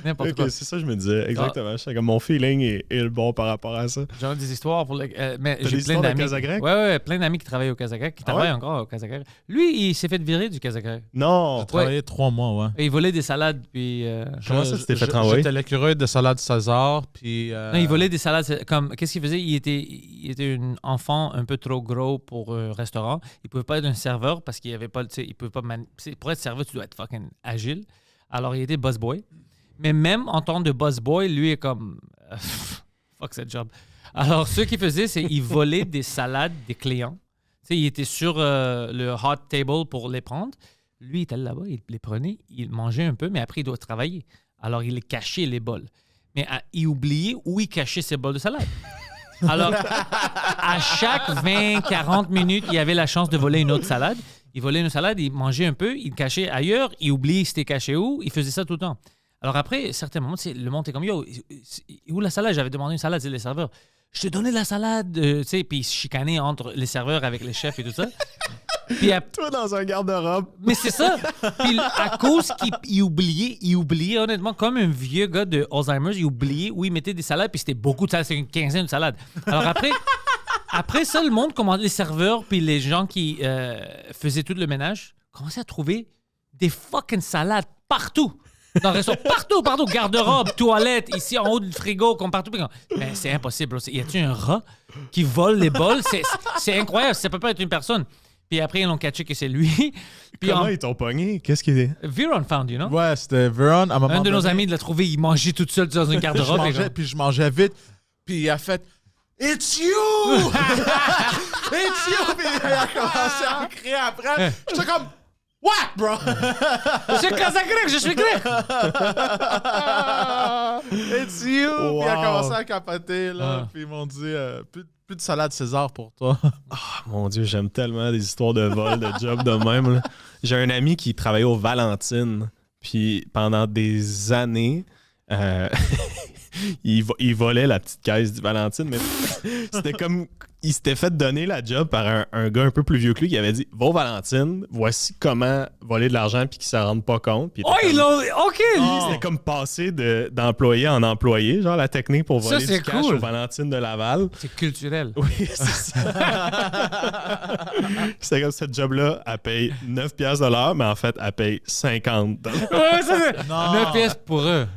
N'importe Ok, quoi. c'est ça que je me disais. Exactement. Je sais comme mon feeling est le bon par rapport à ça. J'en ai des histoires pour mais T'as j'ai des plein histoires de d'amis. Casagrec? Ouais, plein d'amis qui travaillent au Casagrec, qui travaillent encore au Casagrec. Lui, il s'est fait virer du Casagrec. Non. J'ai travaillé 3 mois, ouais. Et il volait des salades, puis... Comment ça, tu t'es fait renvoyer? J'étais l'écureuil de salade César, puis... Non, il volait des salades. Comme, qu'est-ce qu'il faisait? Il était un enfant un peu trop gros pour un restaurant. Il pouvait pas être un serveur parce qu'il avait pas... Tu sais, il pouvait pas... Pour être serveur, tu dois être fucking agile. Alors, il était busboy. Mais même en tant que busboy, lui est comme... fuck cette job. Alors, ce qu'il faisait, c'est qu'il volait des salades des clients. Tu sais, il était sur le hot table pour les prendre. Lui, il était là-bas, il les prenait, il mangeait un peu, mais après, il doit travailler. Alors, il cachait les bols. Mais il oubliait où il cachait ses bols de salade. Alors, à chaque 20-40 minutes, il avait la chance de voler une autre salade. Il volait une salade, il mangeait un peu, il cachait ailleurs, il oubliait c'était caché où. Il faisait ça tout le temps. Alors après, à certains moments, le monde était comme « Yo, où la salade? » J'avais demandé une salade, c'est les serveurs. « Je t'ai donné la salade. » Tu sais, puis ils se chicanaient entre les serveurs avec les chefs et tout ça. Puis Toi dans un garde-robe. mais c'est ça. Puis à cause qu'il oubliait honnêtement, comme un vieux gars de Alzheimer's, il oubliait où il mettait des salades, puis c'était beaucoup de salades, c'est une quinzaine de salades. Alors après ça, le monde, les serveurs, puis les gens qui faisaient tout le ménage, commençaient à trouver des fucking salades partout. Dans le restaurant, partout, garde-robe, toilette, ici en haut du frigo, comme partout. Mais c'est impossible. Y a-t-il un rat qui vole les bols? C'est incroyable, ça peut pas être une personne. Puis après, ils l'ont catché que c'est lui. Puis Comment ils t'ont pogné? Qu'est-ce qu'il est? Veron found you, non? Ouais, c'était Veron. À un moment Un de nos donné, amis l'a trouvé, il mangeait tout seul dans une garde-robe. puis je mangeais vite. Puis il a fait « It's you! It's you! » Puis il a commencé à me crier après. J'étais comme « What, bro? » C'est Casagrec, je suis grec! It's you! Puis il a Wow. commencé à capoter, là. Puis ils m'ont dit plus de salade César pour toi. Mon Dieu, j'aime tellement des histoires de vol, de job de même. Là. J'ai un ami qui travaillait au Valentine. Puis pendant des années, il volait la petite caisse du Valentine. Mais c'était comme... Il s'était fait donner la job par un gars un peu plus vieux que lui qui avait dit « Va au Valentine, voici comment voler de l'argent puis qu'il ne s'en rende pas compte. » Puis il Oh, était ils comme- l'ont. OK! C'était comme passer d'employé en employé, genre la technique pour Ça, voler c'est du cash cool. au Valentine de Laval. C'est culturel. Oui, c'est ça. C'est comme cette job-là, elle paye 9 piastres de l'heure, mais en fait, elle paye 50 $. Ouais, ça c'est. Non. 9 pièces pour eux.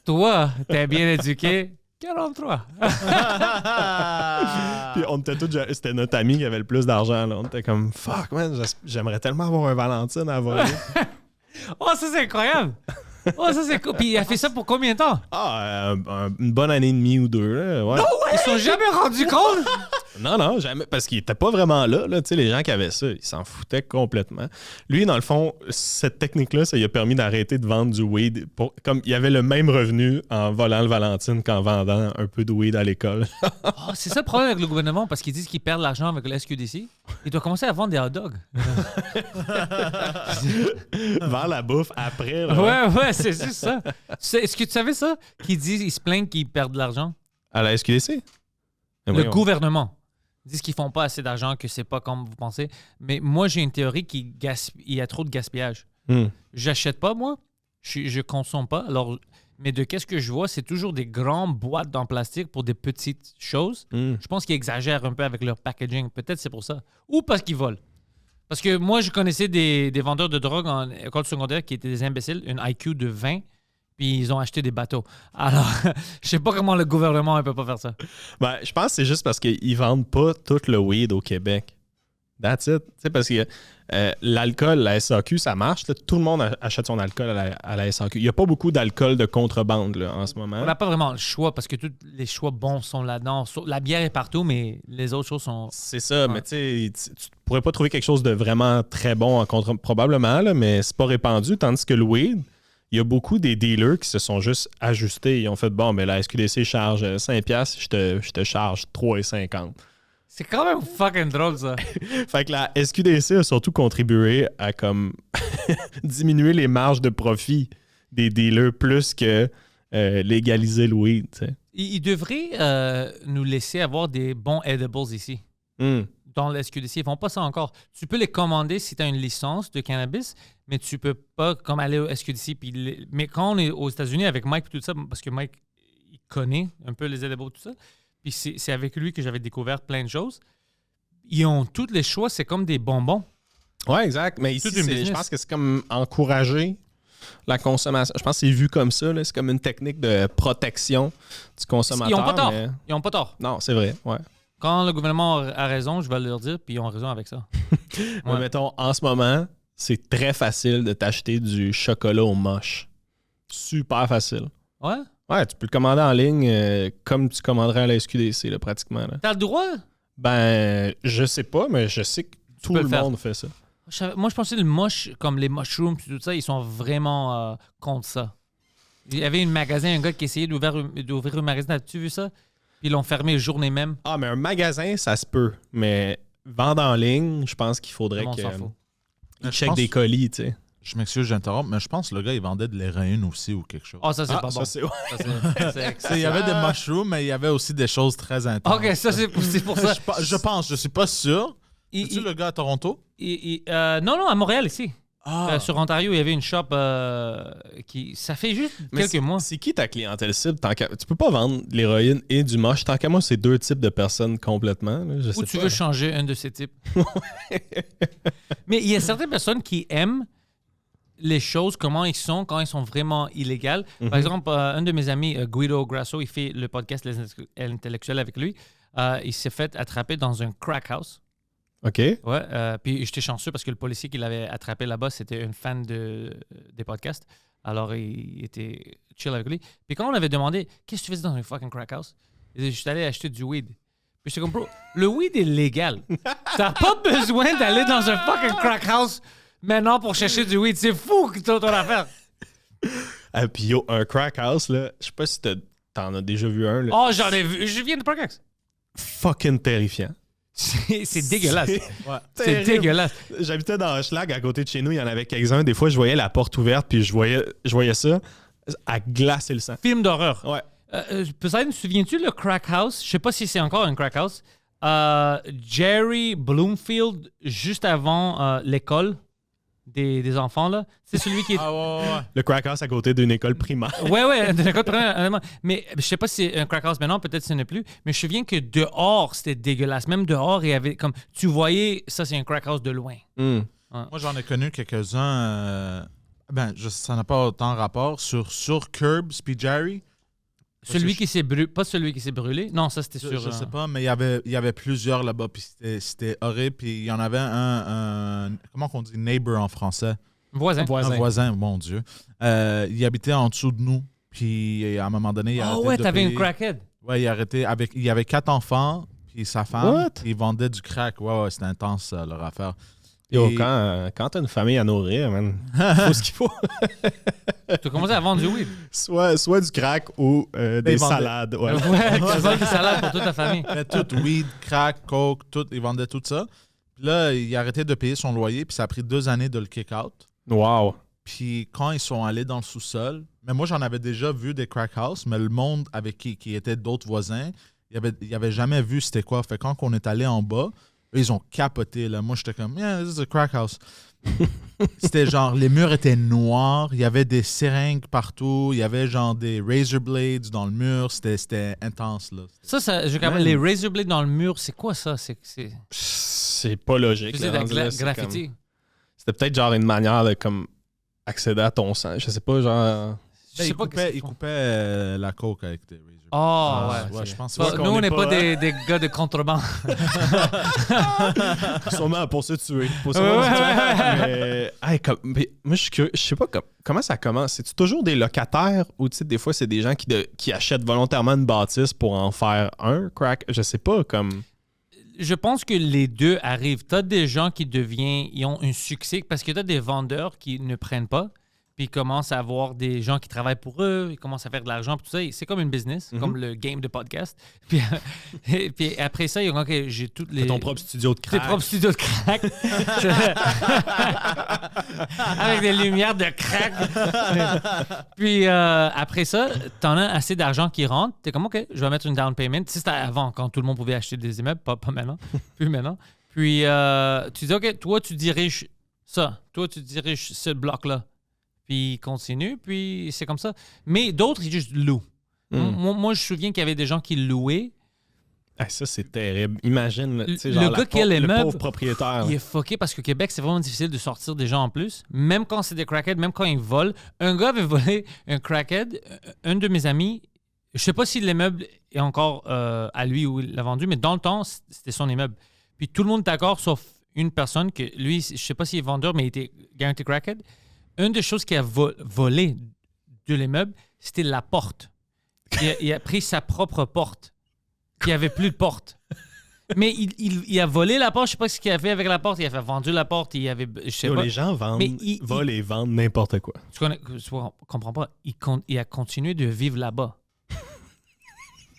Toi, t'es bien éduqué. 43. Puis on était tous, c'était notre ami qui avait le plus d'argent. Là. On était comme, fuck, man, j'aimerais tellement avoir un Valentine à voler. Oh, ça c'est incroyable. Oh, ça c'est cool. Puis il a fait ça pour combien de temps? Une bonne année et demie ou deux. Là, ouais. Ils se sont jamais rendus compte? Non, jamais. Parce qu'il était pas vraiment là. Tu sais, les gens qui avaient ça, ils s'en foutaient complètement. Lui, dans le fond, cette technique-là, ça lui a permis d'arrêter de vendre du weed. Comme il avait le même revenu en volant le Valentine qu'en vendant un peu de weed à l'école. Oh, c'est ça le problème avec le gouvernement, parce qu'ils disent qu'ils perdent l'argent avec le SQDC. Ils doivent commencer à vendre des hot dogs. Vers la bouffe après. Là, Ouais, c'est juste ça. Est-ce que tu savais ça? Qu'ils disent, ils se plaignent qu'ils perdent de l'argent. À la SQDC? Le gouvernement. Ils disent qu'ils font pas assez d'argent, que c'est pas comme vous pensez. Mais moi, j'ai une théorie qu'il y a trop de gaspillage. J'achète pas, moi. Je consomme pas. Alors, mais de qu'est-ce que je vois, c'est toujours des grandes boîtes en plastique pour des petites choses. Je pense qu'ils exagèrent un peu avec leur packaging. Peut-être c'est pour ça. Ou parce qu'ils volent. Parce que moi, je connaissais des vendeurs de drogue en école secondaire qui étaient des imbéciles, une IQ de 20, puis puis ils ont acheté des bateaux. Alors, je sais pas comment le gouvernement ne peut pas faire ça. Ben, je pense que c'est juste parce qu'ils vendent pas tout le weed au Québec. That's it. Tu sais, parce que l'alcool, la SAQ, ça marche. Là. Tout le monde achète son alcool à la SAQ. Il n'y a pas beaucoup d'alcool de contrebande là, en ce moment. On n'a pas vraiment le choix parce que tous les choix bons sont là-dedans. La bière est partout, mais les autres choses sont... C'est ça, mais tu sais, tu pourrais pas trouver quelque chose de vraiment très bon en contre probablement, là, mais c'est pas répandu. Tandis que le weed, il y a beaucoup des dealers qui se sont juste ajustés. Ils ont fait, bon, mais la SQDC charge 5$, je te charge 3,50$. C'est quand même fucking drôle, ça. Fait que la SQDC a surtout contribué à comme diminuer les marges de profit des dealers plus que légaliser le weed. Tu sais. Ils devraient nous laisser avoir des bons edibles ici. Dans la SQDC, ils font pas ça encore. Tu peux les commander si tu as une licence de cannabis, mais tu peux pas comme aller au SQDC. Mais quand on est aux États-Unis avec Mike et tout ça, parce que Mike, il connaît un peu les edibles tout ça, puis c'est avec lui que j'avais découvert plein de choses. Ils ont tous les choix, c'est comme des bonbons. Ouais, exact. Mais ici, Tout une je business. pense que c'est comme encourager la consommation. Je pense que c'est vu comme ça. Là. C'est comme une technique de protection du consommateur. Ils n'ont pas tort. mais- Ils ont pas tort. Non, c'est vrai. Ouais. Quand le gouvernement a raison, je vais leur dire, puis ils ont raison avec ça. Mais mettons, en ce moment, c'est très facile de t'acheter du chocolat au moche. Super facile. Ouais? Ouais, tu peux le commander en ligne comme tu commanderais à la SQDC, là, pratiquement. Là. T'as le droit? Ben, je sais pas, mais je sais que tout peux le le faire. monde fait ça. Moi, je pensais le moche, comme les mushrooms et tout ça, ils sont vraiment contre ça. Il y avait un magasin, un gars qui essayait d'ouvrir un magasin. As-tu vu ça? Puis ils l'ont fermé la journée même. Ah, mais un magasin, ça se peut. Mais vendre en ligne, je pense qu'il faudrait Tout le que monde s'en fout. il Je check pense- des colis, tu sais. Je m'excuse, j'interromps, mais je pense que le gars, il vendait de l'héroïne aussi ou quelque chose. Ah, ça, c'est pas ça, bon. c'est... Ça, c'est- Il y avait des mushrooms, mais il y avait aussi des choses très intenses. OK, ça, c'est pour ça. Je pense, je suis pas sûr. Il- Es-tu il- le gars à Toronto? non, à Montréal, ici. Ah, Sur Ontario, il y avait une shop qui... Ça fait juste Mais quelques mois. C'est qui ta clientèle cible? Tu peux pas vendre de l'héroïne et du moche. Tant qu'à moi, c'est deux types de personnes complètement. Là, je Ou sais tu pas. veux changer un de ces types. Mais il y a certaines personnes qui aiment les choses, comment ils sont, quand ils sont vraiment illégales. Par exemple, un de mes amis, Guido Grasso, il fait le podcast Les Intellectuels avec lui. Il s'est fait attraper dans un crack house. OK. Ouais, puis j'étais chanceux parce que le policier qui l'avait attrapé là-bas, c'était un fan des podcasts. Alors, il était chill avec lui. Puis quand on avait demandé, qu'est-ce que tu faisais dans un fucking crack house? Il dit, je suis allé acheter du weed. Puis j'étais comme, bro, le weed est légal. T'as pas besoin d'aller dans un fucking crack house maintenant pour chercher du weed. C'est fou que t'as ton affaire. Puis yo, un crack house, là, je sais pas si t'en as déjà vu un, là, Oh, j'en ai vu. Je viens de crack house. fucking terrifiant. C'est dégueulasse. C'est terrible. dégueulasse. J'habitais dans Hochelag, à côté de chez nous, il y en avait quelques-uns. Des fois, je voyais la porte ouverte, puis je voyais ça à glacer le sang. Film d'horreur. Ouais. Peut-être, te souviens-tu le crack house? Je sais pas si c'est encore un crack house. Jerry Bloomfield, juste avant l'école des enfants, là. C'est celui qui est... Ah ouais. Le crack house à côté d'une école primaire. Ouais, de l'école primaire, honnêtement. Mais je sais pas si c'est un crack house maintenant, peut-être ce n'est plus. Mais je me souviens que dehors, c'était dégueulasse. Même dehors, il y avait comme... Tu voyais, ça, c'est un crack house de loin. Hmm. Moi, j'en ai connu quelques-uns. Ça n'a pas autant rapport. Sur Curbs puis Jerry. Celui qui s'est brûlé... Pas celui qui s'est brûlé. Non, ça, c'était sur... Je sais pas, mais il y avait plusieurs là-bas. Puis c'était horrible. Puis il y en avait un comment qu'on dit neighbor en français? Voisin. Un voisin, mon Dieu. Il habitait en dessous de nous. Puis à un moment donné, il a Oh arrêté ouais, de t'avais payer. une crackhead. Ouais, il a arrêté il y avait 4 enfants, puis sa femme. What? Il vendait du crack. Ouais, c'était intense, ça, leur affaire. Yo, Et- quand t'as une famille à nourrir, man, faut ce qu'il faut. Tu as commencé à vendre du weed. soit du crack ou des ils vendaient. salades. Ouais. Ouais, tu vends des salades pour toute ta famille. Mais tout, weed, crack, coke, tout, ils vendaient tout ça. Puis là, il a arrêté de payer son loyer, puis ça a pris 2 années de le kick out. Wow. Puis quand ils sont allés dans le sous-sol, mais moi j'en avais déjà vu des crack house, mais le monde avec qui étaient d'autres voisins, il avait jamais vu c'était quoi. Fait quand on est allé en bas, eux, ils ont capoté. Là. Moi j'étais comme, yeah, this is a crack house. C'était genre, les murs étaient noirs, il y avait des seringues partout, il y avait genre des razor blades dans le mur, c'était intense là. Ça je capable. Les razor blades dans le mur, c'est quoi ça? C'est pas logique. C'est de là, la rendu là, c'est graffiti. comme- C'était peut-être genre une manière de comme accéder à ton sang. Je sais pas, genre. Je sais Il pas coupait, qu'est-ce qu'ils il font. coupait la coke avec des razors. Oh, ouais. Ouais, je pense Bah, que qu'on nous, on est n'est pas pas, des gars de contrebande. Sûrement pour se tuer. Pour Ouais, sûrement se tuer. ouais. Mais, hey, mais moi, je suis curieux. Je sais pas comment ça commence. C'est-tu toujours des locataires ou tu sais, des fois, c'est des gens qui achètent volontairement une bâtisse pour en faire un crack? Je sais pas, comme... Je pense que les deux arrivent. Tu as des gens qui ils ont un succès parce que tu as des vendeurs qui ne prennent pas, puis ils commencent à avoir des gens qui travaillent pour eux, ils commencent à faire de l'argent, puis tout ça. C'est comme une business, comme le game de podcast. Puis, puis après ça, ils ont OK, j'ai toutes les. C'est ton propre studio de Tes crack. propres studios de crack. Avec des lumières de crack. Puis après ça, t'en as assez d'argent qui rentre. T'es comme, OK, je vais mettre une down payment. Tu sais, c'était avant, quand tout le monde pouvait acheter des immeubles. Pas maintenant. Plus maintenant. Puis tu dis, OK, toi, tu diriges ça. Toi, tu diriges ce bloc-là. Puis il continue. Puis c'est comme ça. Mais d'autres, ils juste louent. Moi, je me souviens qu'il y avait des gens qui louaient. Ah, ça, c'est terrible. Imagine, là, tu sais, Le genre gars qui a le l'immeuble, pauvre propriétaire. Il est fucké parce qu'au Québec, c'est vraiment difficile de sortir des gens en plus. Même quand c'est des crackheads, même quand ils volent. Un gars avait volé un crackhead. Un de mes amis, je sais pas si l'immeuble est encore à lui ou il l'a vendu, mais dans le temps, c'était son immeuble. Puis tout le monde est d'accord, sauf une personne que lui, je sais pas s'il est vendeur, mais il était guaranteed crackhead. Une des choses qu'il a volé de l'immeuble, c'était la porte. Il a pris sa propre porte. Il n'y avait plus de porte. Mais il a volé la porte. Je ne sais pas ce qu'il a fait avec la porte. Il a fait vendu la porte. Il avait, je sais Yo, pas. les gens vendent, Mais volent et vendent n'importe quoi. Tu comprends pas. Il a continué de vivre là-bas. Mais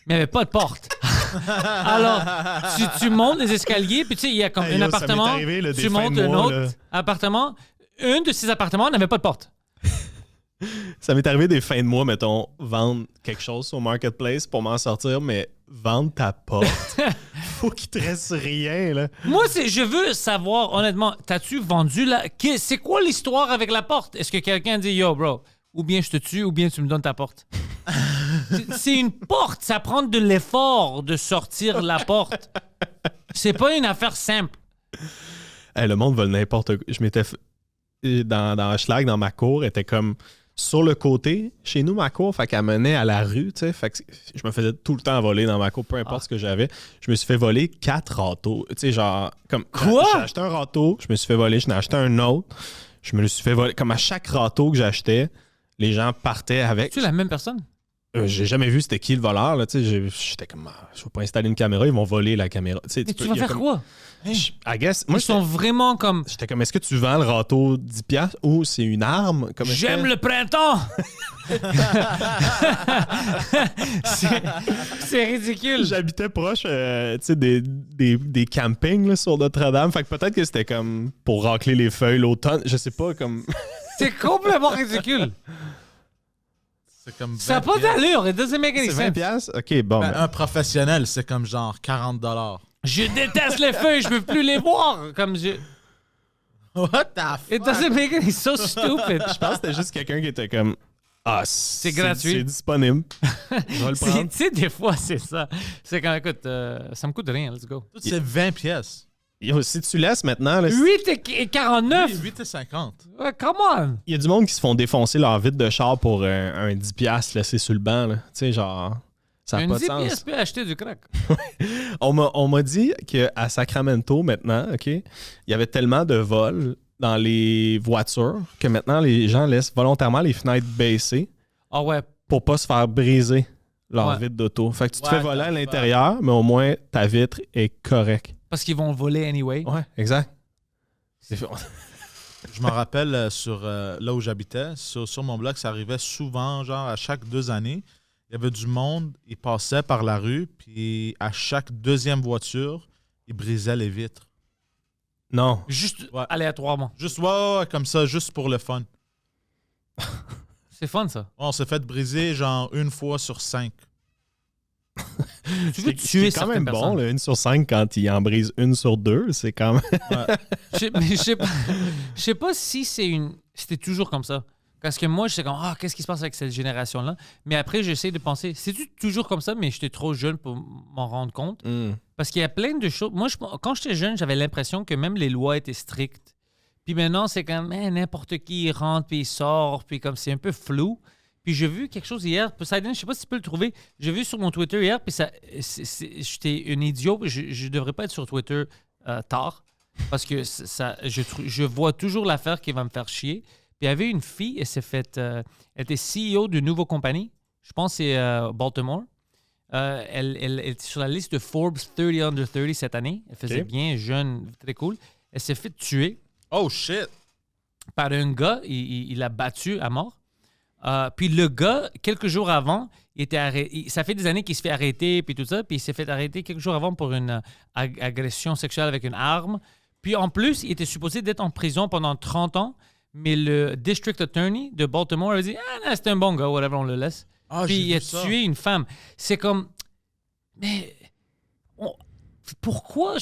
il n'y avait pas de porte. Alors, tu montes les escaliers, puis tu sais, il y a comme Hey, un yo, ça appartement. m'est arrivé, là, des Tu fins montes de un mois, autre là. appartement. Un de ces appartements n'avait pas de porte. Ça m'est arrivé des fins de mois, mettons, vendre quelque chose sur Marketplace pour m'en sortir, mais vendre ta porte, faut qu'il te reste rien, là. Moi, je veux savoir, honnêtement, t'as-tu vendu la... C'est quoi l'histoire avec la porte? Est-ce que quelqu'un dit, yo, bro, ou bien je te tue, ou bien tu me donnes ta porte? C'est une porte. Ça prend de l'effort de sortir la porte. C'est pas une affaire simple. Hey, le monde vole n'importe quoi. Je m'étais... Dans Schlag, dans ma cour, était comme... Sur le côté, chez nous, ma cour, fait qu'elle menait à la rue, tu sais. Fait que je me faisais tout le temps voler dans ma cour, peu importe ce que j'avais. Je me suis fait voler 4 râteaux. Tu sais, genre, comme. Quoi? J'ai acheté un râteau, je me suis fait voler, j'en ai acheté un autre. Je me le suis fait voler. Comme à chaque râteau que j'achetais, les gens partaient avec. Tu es la même personne? J'ai jamais vu c'était qui le voleur, là. Tu sais, j'étais comme, je vais pas installer une caméra, ils vont voler la caméra. Tu sais, Mais tu vas faire quoi? I guess. Moi, Ils sont vraiment comme... j'étais comme, est-ce que tu vends le râteau 10$ ou c'est une arme? Comme est-ce J'aime que- le printemps! c'est ridicule. J'habitais proche tu sais, des campings là, sur Notre-Dame. Fait que peut-être que c'était comme pour racler les feuilles l'automne. Je sais pas, comme. C'est complètement ridicule. C'est comme Ça n'a 20 pas piastres. d'allure. It doesn't make any C'est sense. 20$? Ok, bon. Ben, ben. un professionnel, c'est comme genre 40$. Je déteste les feuilles. Je veux plus les voir. Comme je... What the fuck? It doesn't make any... It's so stupid. Je pense que c'était juste quelqu'un qui était comme. Ah, c'est gratuit. C'est disponible. Je vais le prendre. Tu sais, des fois, c'est ça. C'est quand, écoute, ça me coûte rien. Let's go. Tout, c'est 20 pièces. Yo, si tu laisses maintenant, là, 8 et 49. 8 et 50. Ouais, come on. il y a du monde qui se font défoncer leur vitre de char pour un 10$ laissé sur le banc. là. Tu sais, genre. Ça n'a Un pas de 10 sens. pièces peut acheter du crack. On m'a dit qu'à Sacramento, maintenant, OK, il y avait tellement de vols dans les voitures que maintenant, les gens laissent volontairement les fenêtres baissées Ah ouais. pour pas se faire briser leur Ouais. vitre d'auto. Fait que tu te What fais voler the à fuck? l'intérieur, mais au moins, ta vitre est correcte. Parce qu'ils vont voler anyway. Ouais, exact. Je me rappelle sur là où j'habitais, sur mon bloc, ça arrivait souvent, genre à chaque 2 années. Il y avait du monde, ils passaient par la rue, puis à chaque deuxième voiture, ils brisaient les vitres. Non. Juste Ouais. aléatoirement. Juste, ouais, comme ça, juste pour le fun. C'est fun, ça. On s'est fait briser genre une fois sur 5. Tu veux C'est tuer quand même certaines bon, personnes. là, 1 sur 5 quand il en brise 1 sur 2. C'est quand même. Mais je sais pas si c'était toujours comme ça. Parce que moi, je sais comme, qu'est-ce qui se passe avec cette génération-là? Mais après, j'essaie de penser, c'est-tu toujours comme ça, mais j'étais trop jeune pour m'en rendre compte? Parce qu'il y a plein de choses. Moi, quand j'étais jeune, j'avais l'impression que même les lois étaient strictes. Puis maintenant, c'est comme, n'importe qui il rentre, puis il sort, puis comme c'est un peu flou. Puis j'ai vu quelque chose hier. Poseidon, je sais pas si tu peux le trouver. J'ai vu sur mon Twitter hier, puis j'étais un idiot. Je devrais pas être sur Twitter tard, parce que je vois toujours l'affaire qui va me faire chier. Puis il y avait une fille, elle était CEO d'une nouvelle compagnie. Je pense que c'est Baltimore. Elle était sur la liste de Forbes 30 Under 30 cette année. Elle faisait bien, jeune, très cool. Elle s'est fait tuer Oh shit! par un gars. Il l'a battu à mort. Puis le gars, quelques jours avant, il était arrêté. Ça fait des années qu'il se fait arrêter, puis tout ça. Puis il s'est fait arrêter quelques jours avant pour une agression sexuelle avec une arme. Puis en plus, il était supposé d'être en prison pendant 30 ans. Mais le district attorney de Baltimore a dit « Ah, non, c'est un bon gars, whatever, on le laisse. » Puis il a tué une femme. C'est comme... Mais... Pourquoi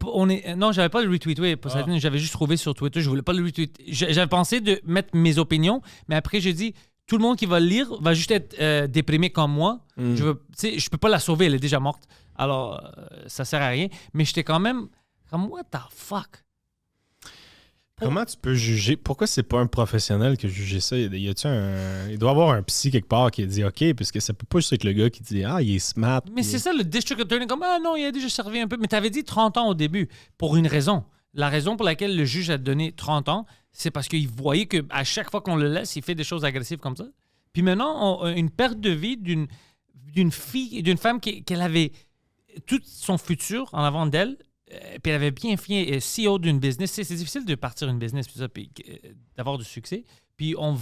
on est... Non, j'avais pas le retweeté. J'avais juste trouvé sur Twitter. Je voulais pas le retweeter. J'avais pensé de mettre mes opinions, mais après, j'ai dit, tout le monde qui va le lire va juste être déprimé comme moi. Je peux pas la sauver, elle est déjà morte. Alors, ça sert à rien. Mais j'étais quand même comme, what the fuck? Comment tu peux juger? Pourquoi c'est pas un professionnel qui a jugé ça? Il doit y avoir un psy quelque part qui a dit OK, parce que ça peut pas juste être le gars qui dit Ah, il est smart. Mais c'est ça, le district attorney, comme Ah non, il a déjà servi un peu. Mais tu avais dit 30 ans au début, pour une raison. La raison pour laquelle le juge a donné 30 ans, c'est parce qu'il voyait qu'à chaque fois qu'on le laisse, il fait des choses agressives comme ça. Puis maintenant, une perte de vie d'une femme qu'elle avait tout son futur en avant d'elle. Puis elle avait bien fait CEO d'une business. C'est difficile de partir une business puis d'avoir du succès. Puis on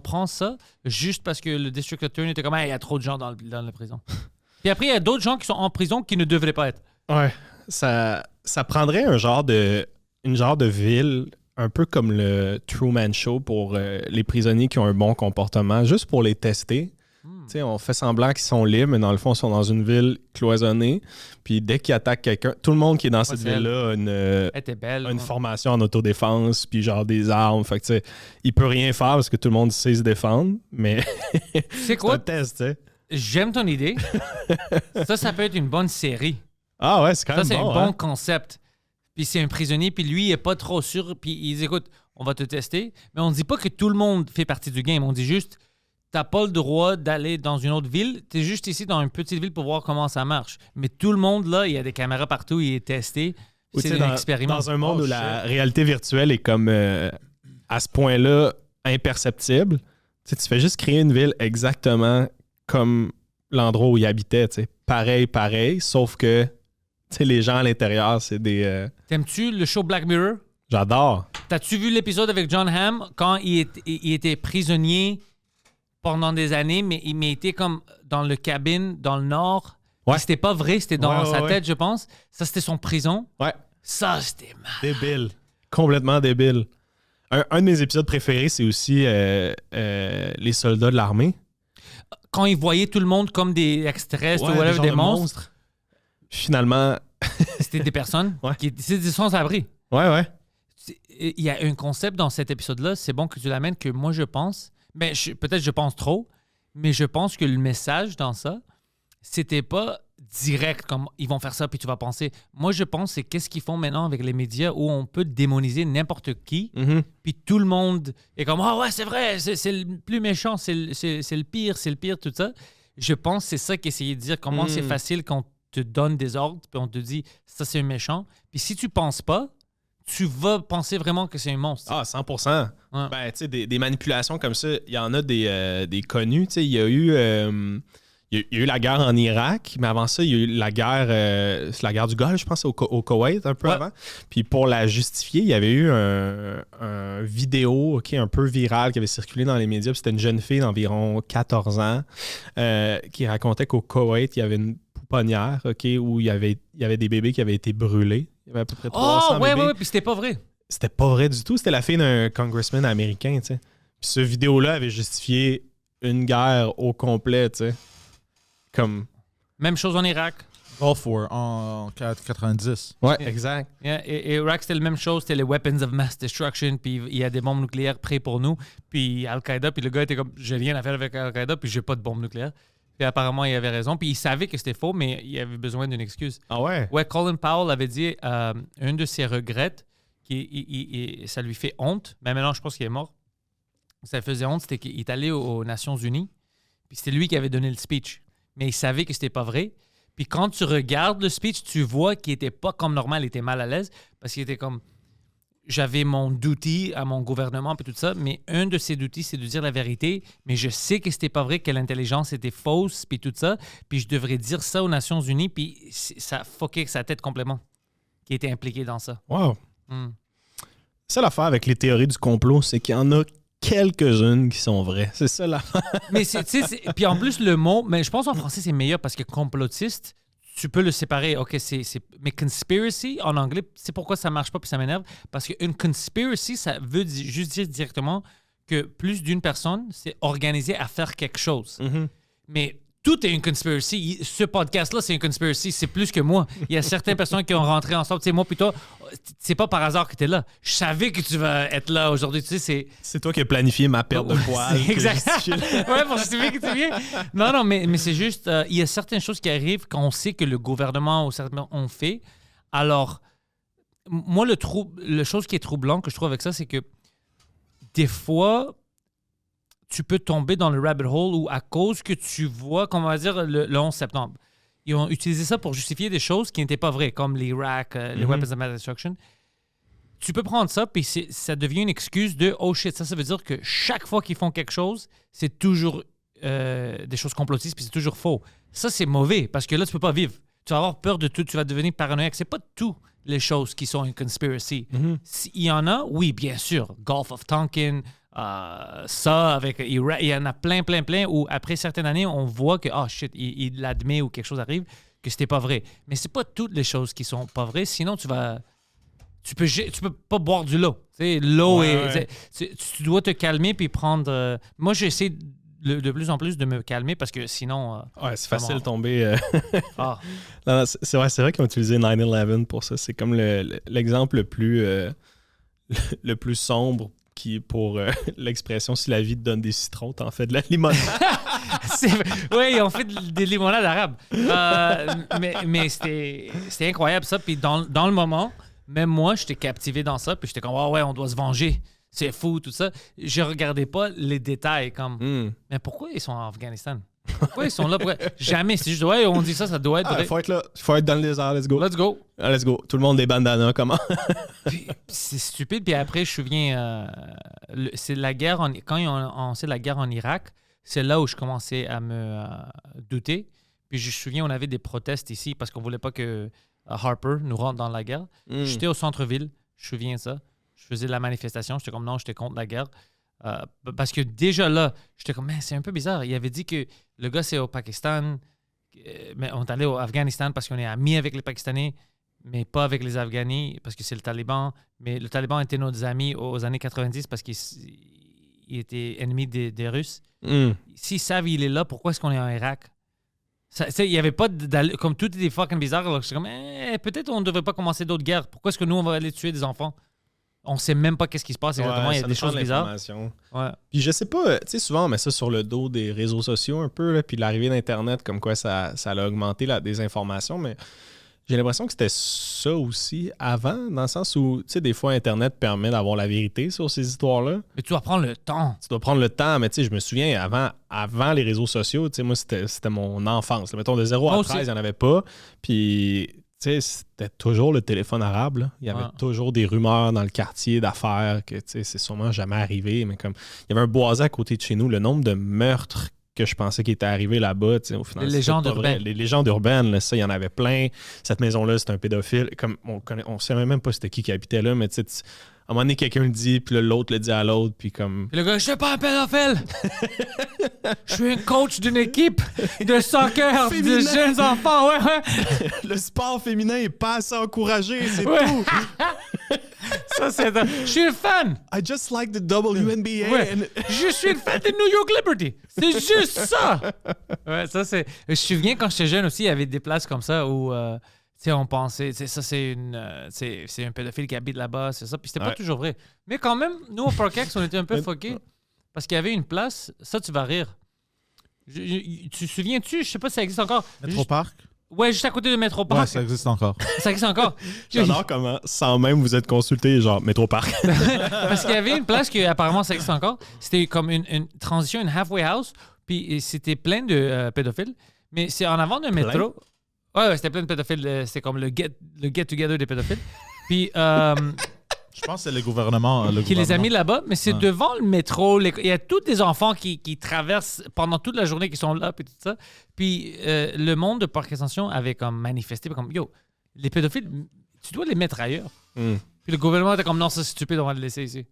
prend ça juste parce que le district attorney était comme il y a trop de gens dans la prison. Puis après, il y a d'autres gens qui sont en prison qui ne devraient pas être. Ouais. Ça prendrait une genre de ville, un peu comme le Truman Show pour les prisonniers qui ont un bon comportement, juste pour les tester. Tu sais, on fait semblant qu'ils sont libres, mais dans le fond, ils sont dans une ville cloisonnée. Puis dès qu'ils attaquent quelqu'un, tout le monde qui est dans cette ville-là a une formation en autodéfense, puis genre des armes. Fait que tu sais, il peut rien faire parce que tout le monde sait se défendre, mais c'est quoi? un test, tu sais. J'aime ton idée. ça peut être une bonne série. Ah ouais, c'est quand même ça, c'est bon, un bon concept. Puis c'est un prisonnier, puis lui, il n'est pas trop sûr. Puis il dit, écoute, on va te tester. Mais on ne dit pas que tout le monde fait partie du game. On dit juste... T'as pas le droit d'aller dans une autre ville. T'es juste ici dans une petite ville pour voir comment ça marche. Mais tout le monde, là, il y a des caméras partout, il est testé. C'est un expériment. Dans un monde où la réalité virtuelle est comme à ce point-là imperceptible, tu fais juste créer une ville exactement comme l'endroit où il habitait. T'sais. Pareil, sauf que les gens à l'intérieur, c'est des... T'aimes-tu le show Black Mirror? J'adore. T'as-tu vu l'épisode avec John Hamm quand il était prisonnier pendant des années, mais il était comme dans le cabine, dans le nord. Ouais. C'était pas vrai, c'était dans sa tête, je pense. Ça, c'était son prison. Ouais. Ça, c'était mal. Débile. Complètement débile. Un de mes épisodes préférés, c'est aussi les soldats de l'armée. Quand ils voyaient tout le monde comme des extraterrestres ou whatever, des monstres. Finalement... c'était des personnes qui étaient sans-abri. Ouais. Il y a un concept dans cet épisode-là, c'est bon que tu l'amènes, que moi, je pense... Ben, peut-être je pense trop, mais je pense que le message dans ça, c'était pas direct comme ils vont faire ça puis tu vas penser. Moi, je pense que c'est qu'est-ce qu'ils font maintenant avec les médias où on peut démoniser n'importe qui, puis tout le monde est comme « Ah ouais, c'est vrai, c'est le plus méchant, c'est le pire, tout ça. » Je pense que c'est ça qu'essayer de dire, comment c'est facile quand on te donne des ordres puis on te dit « Ça, c'est un méchant. » Puis si tu penses pas, tu vas penser vraiment que c'est un monstre. Ah, 100%. Ouais. Ben, tu sais, des manipulations comme ça, il y en a des connus. Tu sais, il y a eu la guerre en Irak, mais avant ça, il y a eu la guerre du Golfe, je pense, au Koweït, un peu avant. Puis pour la justifier, il y avait eu un vidéo un peu virale qui avait circulé dans les médias. C'était une jeune fille d'environ 14 ans qui racontait qu'au Koweït, il y avait une pouponnière où il y avait des bébés qui avaient été brûlés. Il y avait à peu près 300 bébés. Ouais, puis c'était pas vrai. C'était pas vrai du tout. C'était la fille d'un congressman américain, tu sais. Puis ce vidéo-là avait justifié une guerre au complet, tu sais. Comme... Même chose en Irak. Gulf War en 90. Ouais, exact. Yeah, et Irak, c'était la même chose. C'était les weapons of mass destruction. Puis il y a des bombes nucléaires prêtes pour nous. Puis Al-Qaïda, puis le gars était comme, j'ai rien à faire avec Al-Qaïda, puis j'ai pas de bombes nucléaires. Puis apparemment, il avait raison. Puis il savait que c'était faux, mais il avait besoin d'une excuse. Ah ouais? Ouais, Colin Powell avait dit un de ses regrets, ça lui fait honte. Mais maintenant, je pense qu'il est mort. ça faisait honte, c'était qu'il est allé aux Nations Unies, puis c'était lui qui avait donné le speech. Mais il savait que c'était pas vrai. Puis quand tu regardes le speech, tu vois qu'il était pas comme normal, il était mal à l'aise, parce qu'il était comme... J'avais mon duty à mon gouvernement puis tout ça, mais un de ces duties, c'est de dire la vérité, mais je sais que c'était pas vrai, que l'intelligence était fausse puis tout ça, puis je devrais dire ça aux Nations Unies, puis ça fuckait sa tête complètement, qui était impliqué dans ça. Wow. Mm. C'est ça l'affaire avec les théories du complot, c'est qu'il y en a quelques-unes qui sont vraies. C'est ça l'affaire. Mais puis en plus le mot, mais je pense en français c'est meilleur parce que complotiste, tu peux le séparer. OK, mais conspiracy, en anglais, c'est pourquoi ça marche pas puis ça m'énerve. Parce qu'une conspiracy, ça veut juste dire directement que plus d'une personne s'est organisée à faire quelque chose. Mm-hmm. Mais tout est une conspiracy. Ce podcast-là, c'est une conspiracy. C'est plus que moi. Il y a certaines personnes qui ont rentré ensemble. Tu sais, moi puis toi, c'est pas par hasard que tu es là. Je savais que tu vas être là aujourd'hui. Tu sais, c'est toi qui as planifié ma perte de poids. Exact. Ouais, pour justifier que tu viens. Non, mais c'est juste, il y a certaines choses qui arrivent quand on sait que le gouvernement ou certains ont fait. Alors, moi, le chose qui est troublant que je trouve avec ça, c'est que des fois, tu peux tomber dans le rabbit hole où à cause que tu vois, comme on va dire, le 11 septembre, ils ont utilisé ça pour justifier des choses qui n'étaient pas vraies, comme l'Irak, les weapons of mass destruction. Tu peux prendre ça, puis ça devient une excuse de « Oh shit », ça veut dire que chaque fois qu'ils font quelque chose, c'est toujours des choses complotistes, puis c'est toujours faux. Ça, c'est mauvais, parce que là, tu peux pas vivre. Tu vas avoir peur de tout, tu vas devenir paranoïaque. C'est pas tout les choses qui sont une conspiracy. Mm-hmm. S'il y en a, oui, bien sûr. Gulf of Tonkin, ça, avec Irak, il y en a plein, où après certaines années, on voit que, oh shit, il l'admet ou quelque chose arrive, que c'était pas vrai. Mais c'est pas toutes les choses qui sont pas vraies, sinon tu peux pas boire du lot. Tu sais, l'eau tu dois te calmer puis prendre... moi, j'essaie de plus en plus de me calmer parce que sinon... ouais, c'est facile de tomber... Ah. Non, c'est vrai qu'ils ont utilisé 9/11 pour ça. C'est comme l'exemple le plus sombre qui, pour l'expression « si la vie te donne des citrons, t'en fais de la limonade ». Oui, ils ont fait des limonades arabes. Mais c'était incroyable ça. Puis dans le moment, même moi, j'étais captivé dans ça. Puis j'étais comme, ouais, on doit se venger. C'est fou, tout ça. Je regardais pas les détails comme, mais pourquoi ils sont en Afghanistan? Pourquoi ils sont là? Jamais. C'est juste, ouais, on dit ça doit être vrai. Faut être là. Faut être dans le désert. Let's go. Let's go. Let's go. Tout le monde des bandanas. Comment? Puis, c'est stupide. Puis après, je me souviens, c'est la guerre, quand on sait la guerre en Irak, c'est là où je commençais à me douter. Puis je me souviens, on avait des protestes ici parce qu'on voulait pas que Harper nous rentre dans la guerre. J'étais au centre-ville. Je me souviens ça. Je faisais de la manifestation. J'étais comme, non, j'étais contre la guerre. Parce que déjà là, j'étais comme, mais c'est un peu bizarre. Il avait dit que le gars, c'est au Pakistan, mais on est allé au Afghanistan parce qu'on est amis avec les Pakistanais, mais pas avec les Afghans parce que c'est le Taliban. Mais le Taliban était nos amis aux années 90 parce qu'il était ennemi des Russes. S'ils savent qu'il est là, pourquoi est-ce qu'on est en Irak? Il n'y avait pas comme tout était fucking bizarre. Alors j'étais comme, peut-être on ne devrait pas commencer d'autres guerres. Pourquoi est-ce que nous, on va aller tuer des enfants? On sait même pas qu'est-ce qui se passe exactement. Il y a des choses bizarres. Ouais. Puis je sais pas, tu sais, souvent on met ça sur le dos des réseaux sociaux un peu, là, puis l'arrivée d'Internet, comme quoi ça a augmenté la désinformation, mais j'ai l'impression que c'était ça aussi avant, dans le sens où, tu sais, des fois Internet permet d'avoir la vérité sur ces histoires-là. Mais tu dois prendre le temps. Tu dois prendre le temps, mais tu sais, je me souviens, avant les réseaux sociaux, tu sais, moi, c'était mon enfance. Là. Mettons, de 0 à 13, il n'y en avait pas, puis... Tu sais, c'était toujours le téléphone arabe. Là. Il y avait toujours des rumeurs dans le quartier d'affaires que, tu sais, c'est sûrement jamais arrivé. Mais comme il y avait un boisé à côté de chez nous, le nombre de meurtres que je pensais qui étaient arrivés là-bas, tu sais, au final, les légendes urbaines. Les légendes urbaines, là, ça, il y en avait plein. Cette maison-là, c'était un pédophile. Comme on savait même pas c'était qui habitait là, mais tu sais, à un moment donné, quelqu'un le dit, puis l'autre le dit à l'autre, puis comme... Puis le gars, je suis pas un pédophile! Je suis un coach d'une équipe de soccer de jeunes enfants, ouais. Le sport féminin est pas assez encouragé, c'est tout! Ça, c'est... Je suis un fan! I just like the WNBA. Ouais. Je suis un fan de New York Liberty! C'est juste ça! Ouais, ça, c'est... Je me souviens, quand j'étais jeune aussi, il y avait des places comme ça où... Tu sais, on pensait, ça, c'est un pédophile qui habite là-bas, c'est ça. Puis c'était pas toujours vrai. Mais quand même, nous, au Parkex, on était un peu fuckés. Parce qu'il y avait une place, ça, tu vas rire. Tu te souviens-tu? Je sais pas si ça existe encore. Metropark? Ouais, juste à côté de Metro Ouais, Park. ça existe encore. Ça existe encore. J'adore comment, sans même vous êtes consulté, genre Métro Park. Parce qu'il y avait une place qui apparemment ça existe encore. C'était comme une transition, une halfway house. Puis c'était plein de pédophiles. Mais c'est en avant d'un métro. Ouais, c'était plein de pédophiles. C'était comme le get-together des pédophiles. Puis Je pense que c'est le gouvernement. qui les a mis là-bas, mais c'est Ouais. devant le métro. Il y a tous des enfants qui traversent pendant toute la journée, qui sont là, puis tout ça. Puis le monde de Parc Extension avait comme manifesté, comme yo, les pédophiles, tu dois les mettre ailleurs. Mm. Puis le gouvernement était comme non, c'est stupide, on va le laisser ici.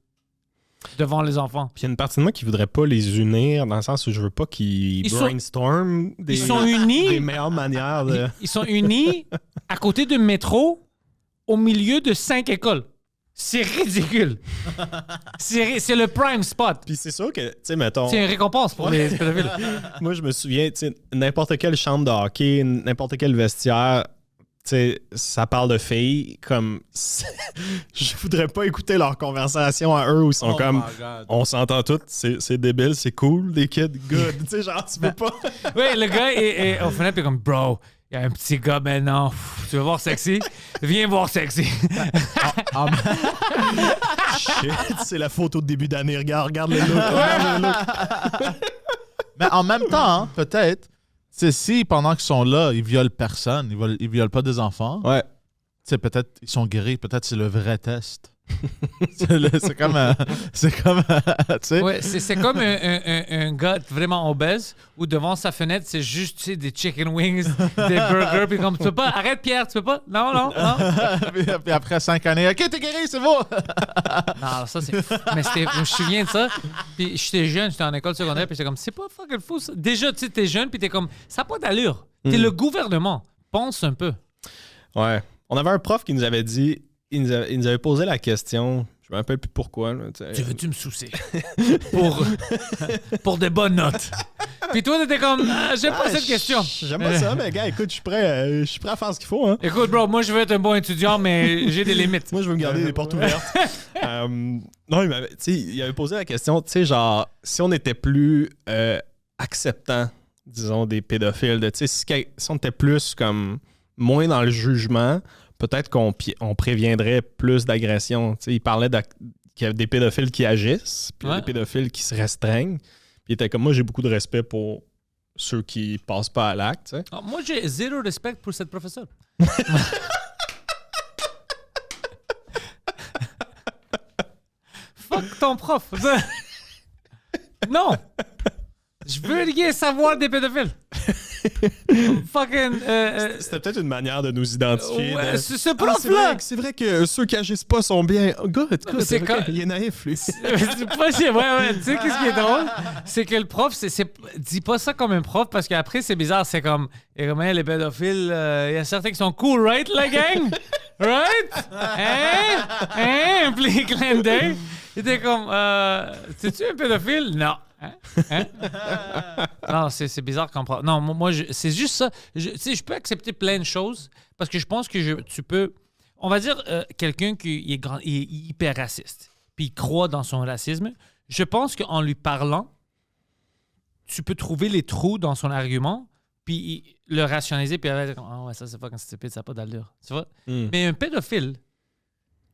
Devant les enfants. Puis il y a une partie de moi qui voudrait pas les unir, dans le sens où je veux pas qu'ils Ils sont- brainstorm des, Ils sont unis. des meilleures manières de... Ils sont unis à côté du métro, au milieu de 5 écoles. C'est ridicule. C'est le prime spot. Puis c'est sûr que, tu sais, mettons... C'est une récompense pour les pédophiles. Moi, je me souviens, tu sais, n'importe quelle chambre de hockey, n'importe quel vestiaire, tu sais, ça parle de filles, comme... je voudrais pas écouter leur conversation à eux où ils sont comme... On s'entend tous, c'est débile, c'est cool, des kids, good. Tu sais, genre, tu peux pas... Oui, le gars est au fenêtre, puis comme, bro, il y a un petit gars maintenant. Pff, tu veux voir sexy? Viens voir sexy. Shit, c'est la photo de début d'année, regarde le look. Regarde le look. Mais en même temps, hein, peut-être, c'est si pendant qu'ils sont là, ils violent personne, ils violent pas des enfants, Ouais. peut-être ils sont guéris, peut-être c'est le vrai test. c'est comme, tu sais. Ouais, c'est comme un gars vraiment obèse où devant sa fenêtre, c'est juste tu sais, des chicken wings, des burgers, puis comme tu peux pas. Arrête, Pierre, tu peux pas. Non, non, non. Puis après 5 années, OK, t'es guéri, c'est bon. Non, ça, c'est fou. Mais je me souviens de ça. Puis j'étais jeune, j'étais en école secondaire, puis j'étais comme, c'est pas fucking fou, ça. Déjà, tu sais, t'es jeune, puis t'es comme, ça n'a pas d'allure. T'es le gouvernement. Pense un peu. Ouais. On avait un prof qui nous avait dit, il nous avait posé la question, je me rappelle plus pourquoi. Là, Tu veux-tu me soucier? pour des bonnes notes. Puis toi, t'étais comme, j'aime pas cette question. J'aime pas ça, mais gars, écoute, je suis prêt à faire ce qu'il faut. Hein. Écoute, bro, moi, je veux être un bon étudiant, mais j'ai des limites. Moi, je veux me garder les portes ouvertes. Non, il avait posé la question, tu sais, genre, si on était plus acceptant, disons, des pédophiles, tu sais, si on était plus comme moins dans le jugement, peut-être qu'on préviendrait plus d'agressions. Tu sais, il parlait qu'il y a des pédophiles qui agissent, puis des pédophiles qui se restreignent. Puis il était comme, moi, j'ai beaucoup de respect pour ceux qui passent pas à l'acte. Tu sais. Ah, moi, j'ai zéro respect pour cette professeure. Fuck ton prof. Non. Je veux rien savoir des pédophiles. Fucking. C'était peut-être une manière de nous identifier. Ouais, de- ce prof-là. c'est vrai que ceux qui agissent pas sont bien. Good, c'est ok, quand- il est naïf, lui. C'est pas chier, ouais. Tu sais, qu'est-ce qui est drôle? C'est que le prof, dis pas ça comme un prof parce qu'après, c'est bizarre. C'est comme, et comme hey, les pédophiles, il y a certains qui sont cool, right, la gang? Right? Hein? Puis clin d'œil. Il était comme, c'est-tu un pédophile? Non. Hein? Non, c'est bizarre comme prof. Non, moi, c'est juste ça. Tu sais, je peux accepter plein de choses parce que je pense que tu peux. On va dire quelqu'un qui est, il est hyper raciste, puis il croit dans son racisme. Je pense qu'en lui parlant, tu peux trouver les trous dans son argument, puis le rationaliser, puis elle va dire ah ouais, ça c'est fucking stupide, ça n'a pas d'allure. Tu vois? Mais un pédophile,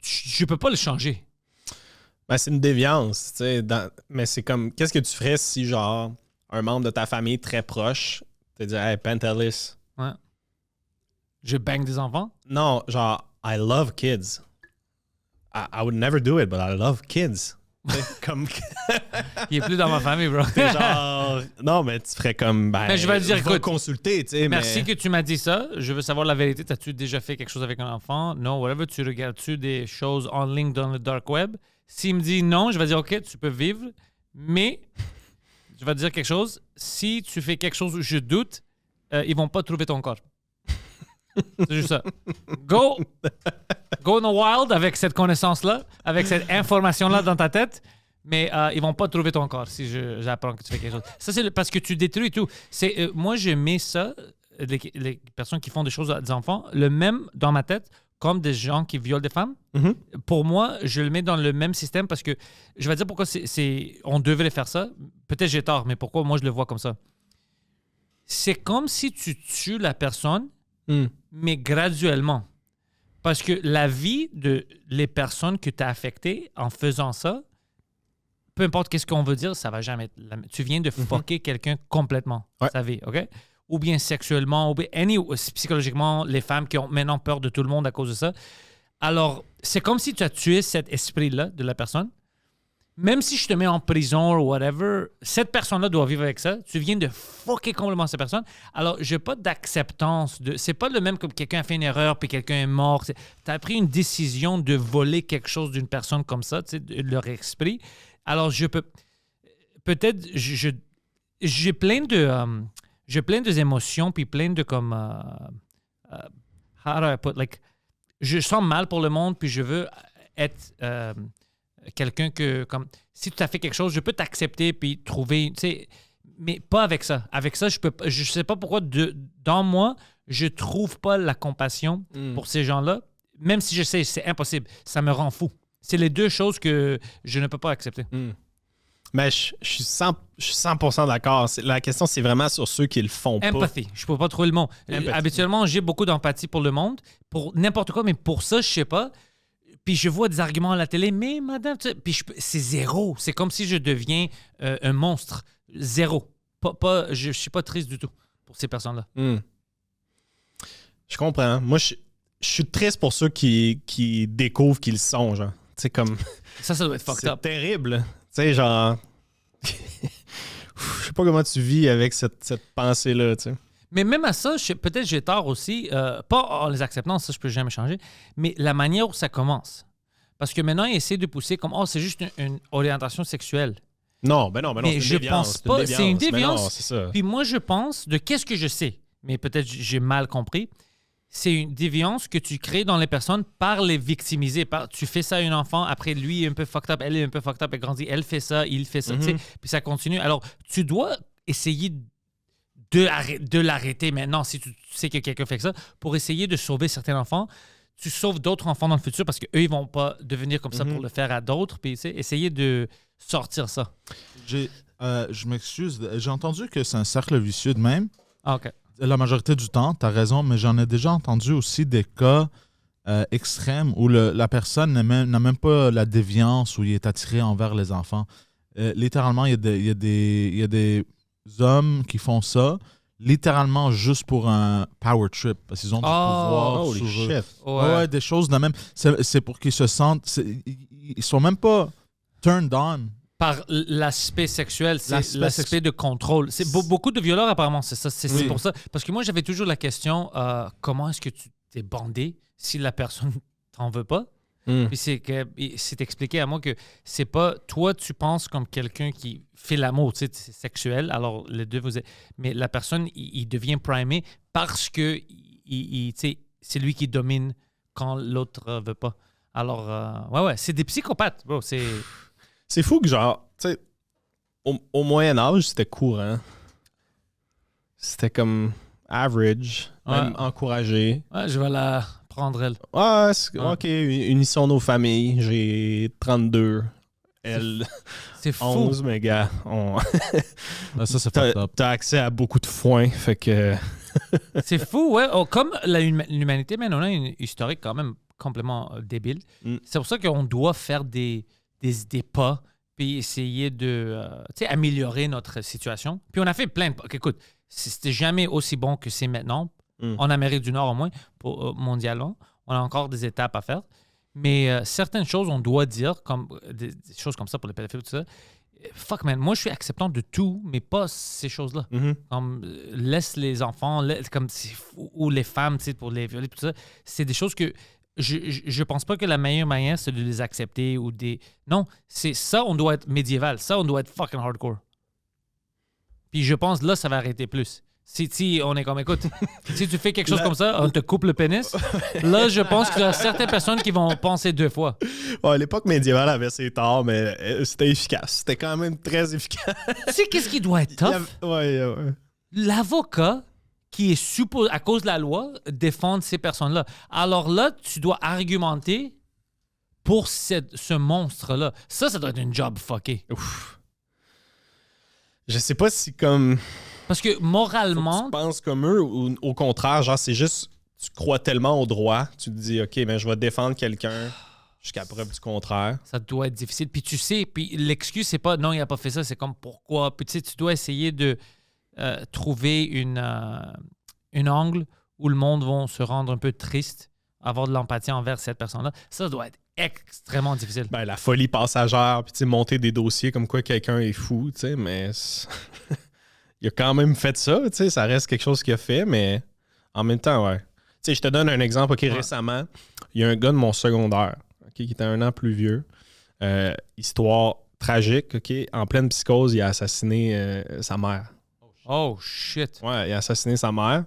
je peux pas le changer. Ben, c'est une déviance, tu sais. Mais c'est comme, qu'est-ce que tu ferais si, genre, un membre de ta famille très proche te dit, hey, Pantelis. Ouais. Je bang des enfants? Non, genre, I love kids. I would never do it, but I love kids. Tu sais, comme, Il est plus dans ma famille, bro. t'es genre, non, mais tu ferais comme, ben, Mais je vais te dire, va écoute, consulter, tu sais. Merci mais... que tu m'as dit ça. Je veux savoir la vérité. T'as-tu déjà fait quelque chose avec un enfant? Non, whatever. Tu regardes-tu des choses en ligne dans le dark web? S'il me dit non, je vais dire OK, tu peux vivre, mais je vais te dire quelque chose. Si tu fais quelque chose où je doute, ils vont pas trouver ton corps. C'est juste ça. Go in the wild avec cette connaissance-là, avec cette information-là dans ta tête, mais ils vont pas trouver ton corps si j'apprends que tu fais quelque chose. Ça, c'est parce que tu détruis tout. Moi, je mets ça, les personnes qui font des choses à des enfants, le même dans ma tête, comme des gens qui violent des femmes. Mhm. Pour moi, je le mets dans le même système parce que je vais dire pourquoi on devrait faire ça. Peut-être j'ai tort, mais pourquoi moi je le vois comme ça. C'est comme si tu tues la personne mais graduellement. Parce que la vie de les personnes que tu as affectées en faisant ça, peu importe qu'est-ce qu'on veut dire, ça va jamais être tu viens de fucker quelqu'un complètement, sa vie, OK? Ou bien sexuellement, ou bien psychologiquement, les femmes qui ont maintenant peur de tout le monde à cause de ça. Alors, c'est comme si tu as tué cet esprit-là de la personne. Même si je te mets en prison ou whatever, cette personne-là doit vivre avec ça. Tu viens de fucker complètement cette personne. Alors, j'ai pas d'acceptance. C'est pas le même comme quelqu'un a fait une erreur puis quelqu'un est mort. Tu as pris une décision de voler quelque chose d'une personne comme ça, tu sais, de leur esprit. Alors, je peux... Peut-être, j'ai plein de... j'ai plein d'émotions puis plein de comme... how do I put... Like, je sens mal pour le monde puis je veux être... quelqu'un que, comme, si tu as fait quelque chose, je peux t'accepter puis trouver, tu sais, mais pas avec ça. Avec ça, je sais pas pourquoi, dans moi, je trouve pas la compassion pour ces gens-là. Même si je sais, c'est impossible. Ça me rend fou. C'est les deux choses que je ne peux pas accepter. Mais je suis 100% d'accord. La question, c'est vraiment sur ceux qui le font pas. Empathy. Je peux pas trouver le mot. Habituellement, j'ai beaucoup d'empathie pour le monde, pour n'importe quoi, mais pour ça, je sais pas. Puis je vois des arguments à la télé, mais madame, puis c'est zéro. C'est comme si je deviens un monstre. Zéro. Je suis pas triste du tout pour ces personnes-là. Je comprends. Moi, je suis triste pour ceux qui découvrent qu'ils le sont, genre. Tu sais, comme... Ça doit être fucked up. C'est terrible. Tu sais, genre... Je sais pas comment tu vis avec cette pensée-là, tu sais. Mais même à ça, peut-être j'ai tort aussi, pas en les acceptant, ça je peux jamais changer, mais la manière où ça commence. Parce que maintenant, ils essaient de pousser comme, c'est juste une orientation sexuelle. Non, c'est une je pense pas, c'est une déviance. Non, c'est ça. Puis moi, je pense, de qu'est-ce que je sais, mais peut-être j'ai mal compris, c'est une déviance que tu crées dans les personnes par les victimiser. Tu fais ça à un enfant, après lui est un peu fucked up, elle est un peu fucked up, elle grandit, elle fait ça, il fait ça, tu sais, puis ça continue. Alors, tu dois essayer de l'arrêter maintenant, si tu sais que quelqu'un fait ça, pour essayer de sauver certains enfants. Tu sauves d'autres enfants dans le futur parce qu'eux, ils vont pas devenir comme ça pour le faire à d'autres. Puis, essayer de sortir ça. Je m'excuse. J'ai entendu que c'est un cercle vicieux de même. Ah, OK. La majorité du temps, tu as raison, mais j'en ai déjà entendu aussi des cas extrêmes où la personne n'a même pas la déviance, où il est attiré envers les enfants. Littéralement, il y a des hommes qui font ça littéralement juste pour un power trip parce qu'ils ont du pouvoir sur eux. Ouais, des choses de même. C'est pour qu'ils se sentent... Ils sont même pas turned on. Par l'aspect sexuel, c'est l'aspect de contrôle. C'est beaucoup de violeurs, apparemment, c'est ça. C'est pour ça. Parce que moi, j'avais toujours la question, comment est-ce que tu t'es bandé si la personne t'en veut pas? Puis c'est expliqué à moi que c'est pas... Toi, tu penses comme quelqu'un qui fait l'amour, tu sais, c'est sexuel, alors les deux, mais la personne, il devient primé parce que c'est lui qui domine quand l'autre veut pas. Alors, ouais, c'est des psychopathes, bro, C'est fou que, genre, tu sais, au Moyen-Âge, c'était courant. C'était comme average, même encouragé. Ouais, je vais la prendre, elle. OK, unissons nos familles. J'ai 32. Elle, c'est fou. 11, mais gars, ça, c'est fucked up. T'as accès à beaucoup de foin, fait que... C'est fou, ouais. Comme l'humanité, mais on a une historique quand même complètement débile. C'est pour ça qu'on doit faire des pas, puis essayer de améliorer notre situation. Puis on a fait plein de pas. Écoute, c'était jamais aussi bon que c'est maintenant, en Amérique du Nord au moins, mondialement. On a encore des étapes à faire. Mais certaines choses, on doit dire, comme des choses comme ça pour les pédophiles, tout ça. Fuck, man, moi, je suis acceptant de tout, mais pas ces choses-là. Comme, laisse les enfants, ou les femmes, pour les violer, tout ça. C'est des choses que je pense pas que la meilleure manière, c'est de les accepter ou des... Non, c'est ça, on doit être médiéval. Ça, on doit être fucking hardcore. Puis je pense, là, ça va arrêter plus. Si on est comme, écoute, si tu fais quelque chose comme ça, on te coupe le pénis, là, je pense qu'il y a certaines personnes qui vont penser 2 fois. Ouais, l'époque médiévale avait ses torts, mais c'était efficace. C'était quand même très efficace. Tu sais, qu'est-ce qui doit être tough? Ouais. L'avocat qui est supposé, à cause de la loi, défendre ces personnes-là. Alors là, tu dois argumenter pour ce monstre-là. Ça doit être une job fucké. Ouf. Je sais pas si comme... Parce que moralement... Tu penses comme eux ou au contraire, genre c'est juste tu crois tellement au droit, tu te dis, OK, ben, je vais défendre quelqu'un jusqu'à preuve du contraire. Ça doit être difficile. Puis tu sais, puis l'excuse, c'est pas non, il a pas fait ça, c'est comme pourquoi. Puis tu sais, tu dois essayer de trouver un angle où le monde va se rendre un peu triste, avoir de l'empathie envers cette personne-là. Ça doit être extrêmement difficile. Ben, la folie passagère, puis tu sais, monter des dossiers comme quoi quelqu'un est fou, tu sais, mais il a quand même fait ça, tu sais, ça reste quelque chose qu'il a fait, mais en même temps, ouais. Tu sais, je te donne un exemple, OK, récemment, il y a un gars de mon secondaire, OK, qui était 1 an plus vieux, histoire tragique, OK, en pleine psychose, il a assassiné sa mère. Oh, shit. Ouais, il a assassiné sa mère,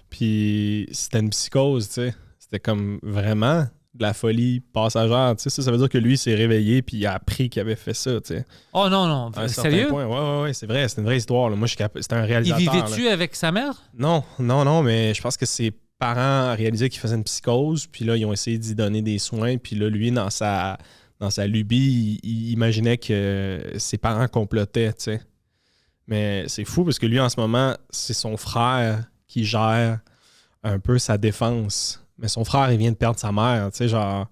puis c'était une psychose, tu sais, c'était comme vraiment de la folie passagère, tu sais, ça veut dire que lui il s'est réveillé puis il a appris qu'il avait fait ça, tu sais. Oh non, non, À un certain sérieux? point. Ouais, c'est vrai, c'est une vraie histoire, là. Moi, c'était un Il réalisateur. vivait-tu là. avec sa mère? Non, mais je pense que ses parents réalisaient qu'il faisait une psychose, puis là, ils ont essayé d'y donner des soins, puis là, lui, dans sa lubie, il imaginait que ses parents complotaient, tu sais. Mais c'est fou parce que lui, en ce moment, c'est son frère qui gère un peu sa défense. Mais son frère, il vient de perdre sa mère, tu sais, genre...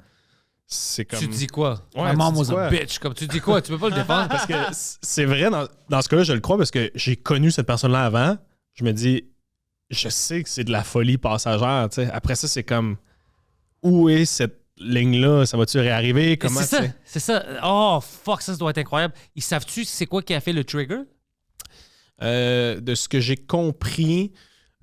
C'est comme... Tu dis quoi? Ouais, Ma mom tu dis was a quoi? bitch. Comme tu dis quoi? Tu peux pas le défendre? Parce que c'est vrai, dans ce cas-là, je le crois parce que j'ai connu cette personne-là avant. Je me dis, je sais que c'est de la folie passagère, tu sais. Après ça, c'est comme, où est cette ligne-là? Ça va-tu réarriver? Comment, C'est ça, tu sais? c'est ça. Oh, fuck, ça doit être incroyable. Ils savent-tu c'est quoi qui a fait le trigger? De ce que j'ai compris...